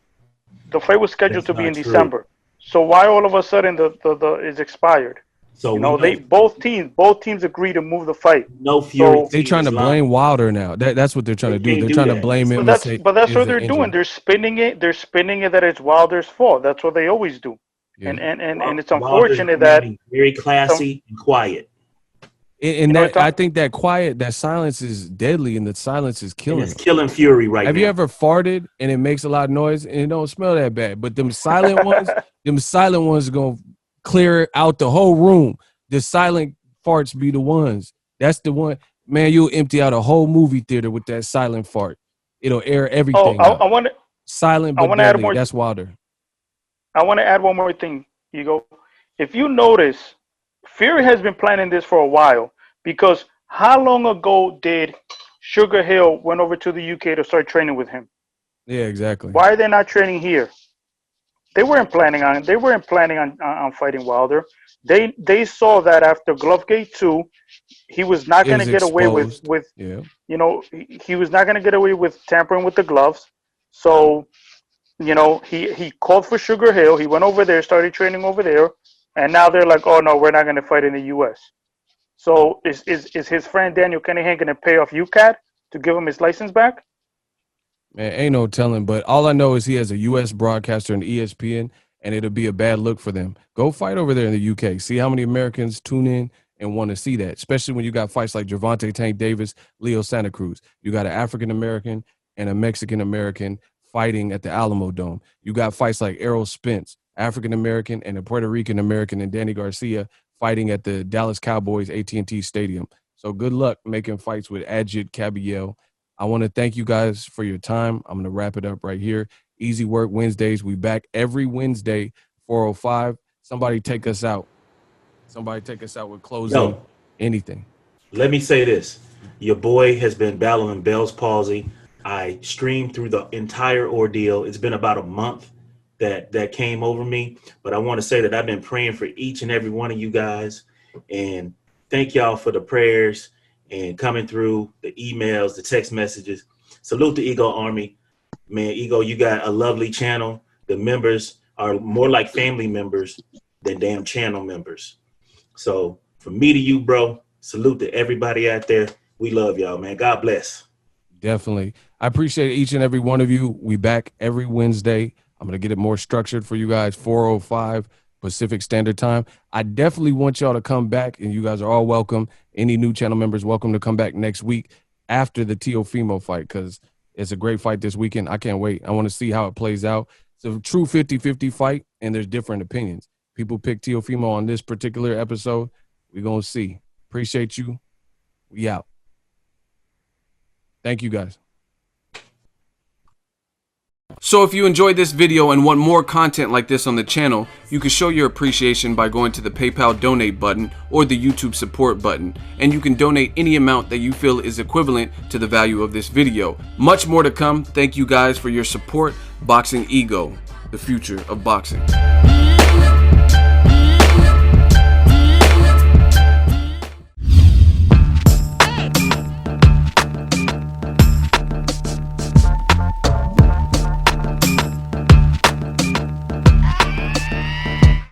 [SPEAKER 6] The fight was scheduled to be in December. So why all of a sudden the is expired? So you know, both teams agree to move the fight.
[SPEAKER 4] No Fury.
[SPEAKER 2] They're trying to blame Wilder now. That's what they're trying to do. They're trying to blame him.
[SPEAKER 6] But that's what they're doing. They're spinning it that it's Wilder's fault. That's what they always do. Yeah. And it's unfortunate that
[SPEAKER 4] very classy and quiet.
[SPEAKER 2] And that, I think that silence is deadly, and the silence is killing.
[SPEAKER 4] It's killing Fury right now.
[SPEAKER 2] Have you ever farted and it makes a lot of noise and it don't smell that bad? But them silent ones are gonna clear out the whole room. The silent farts be the ones. That's the one, man. You'll empty out a whole movie theater with that silent fart. It'll air everything.
[SPEAKER 6] Oh, I want to
[SPEAKER 2] silent but deadly. That's Wilder.
[SPEAKER 6] I want to add one more thing, Ego. If you notice, Fury has been planning this for a while, because how long ago did Sugar Hill went over to the UK to start training with him?
[SPEAKER 2] Yeah, exactly.
[SPEAKER 6] Why are they not training here? They weren't planning on fighting Wilder. They saw that after Glovegate 2, he was not going to get away with you know, he was not going to get away with tampering with the gloves. So, you know, he called for Sugar Hill. He went over there, started training over there. And now they're like, oh, no, we're not going to fight in the U.S. So is his friend Daniel Kennedy going to pay off UCAT to give him his license back?
[SPEAKER 2] Man, ain't no telling. But all I know is he has a U.S. broadcaster and ESPN, and it'll be a bad look for them. Go fight over there in the UK. See how many Americans tune in and want to see that, especially when you got fights like Gervonta Tank Davis, Leo Santa Cruz. You got an African-American and a Mexican-American fighting at the Alamo Dome. You got fights like Errol Spence, African-American, and a Puerto Rican-American, and Danny Garcia fighting at the Dallas Cowboys AT&T Stadium. So good luck making fights with Ajit Caballel. I want to thank you guys for your time. I'm going to wrap it up right here. Easy Work Wednesdays. We back every Wednesday, 4:05. Somebody take us out. Somebody take us out with closing anything.
[SPEAKER 4] Let me say this. Your boy has been battling Bell's palsy. I streamed through the entire ordeal. It's been about a month that came over me. But I want to say that I've been praying for each and every one of you guys. And thank y'all for the prayers and coming through, the emails, the text messages. Salute the Ego Army. Man, Ego, you got a lovely channel. The members are more like family members than damn channel members. So from me to you, bro, salute to everybody out there. We love y'all, man. God bless.
[SPEAKER 2] Definitely. I appreciate each and every one of you. We back every Wednesday. I'm going to get it more structured for you guys, 4:05 Pacific Standard Time. I definitely want y'all to come back, and you guys are all welcome. Any new channel members, welcome to come back next week after the Teofimo fight, because it's a great fight this weekend. I can't wait. I want to see how it plays out. It's a true 50-50 fight, and there's different opinions. People pick Teofimo on this particular episode. We're going to see. Appreciate you. We out. Thank you, guys. So if you enjoyed this video and want more content like this on the channel, you can show your appreciation by going to the PayPal donate button or the YouTube support button, and you can donate any amount that you feel is equivalent to the value of this video. Much more to come. Thank you guys for your support. Boxingego, the future of boxing.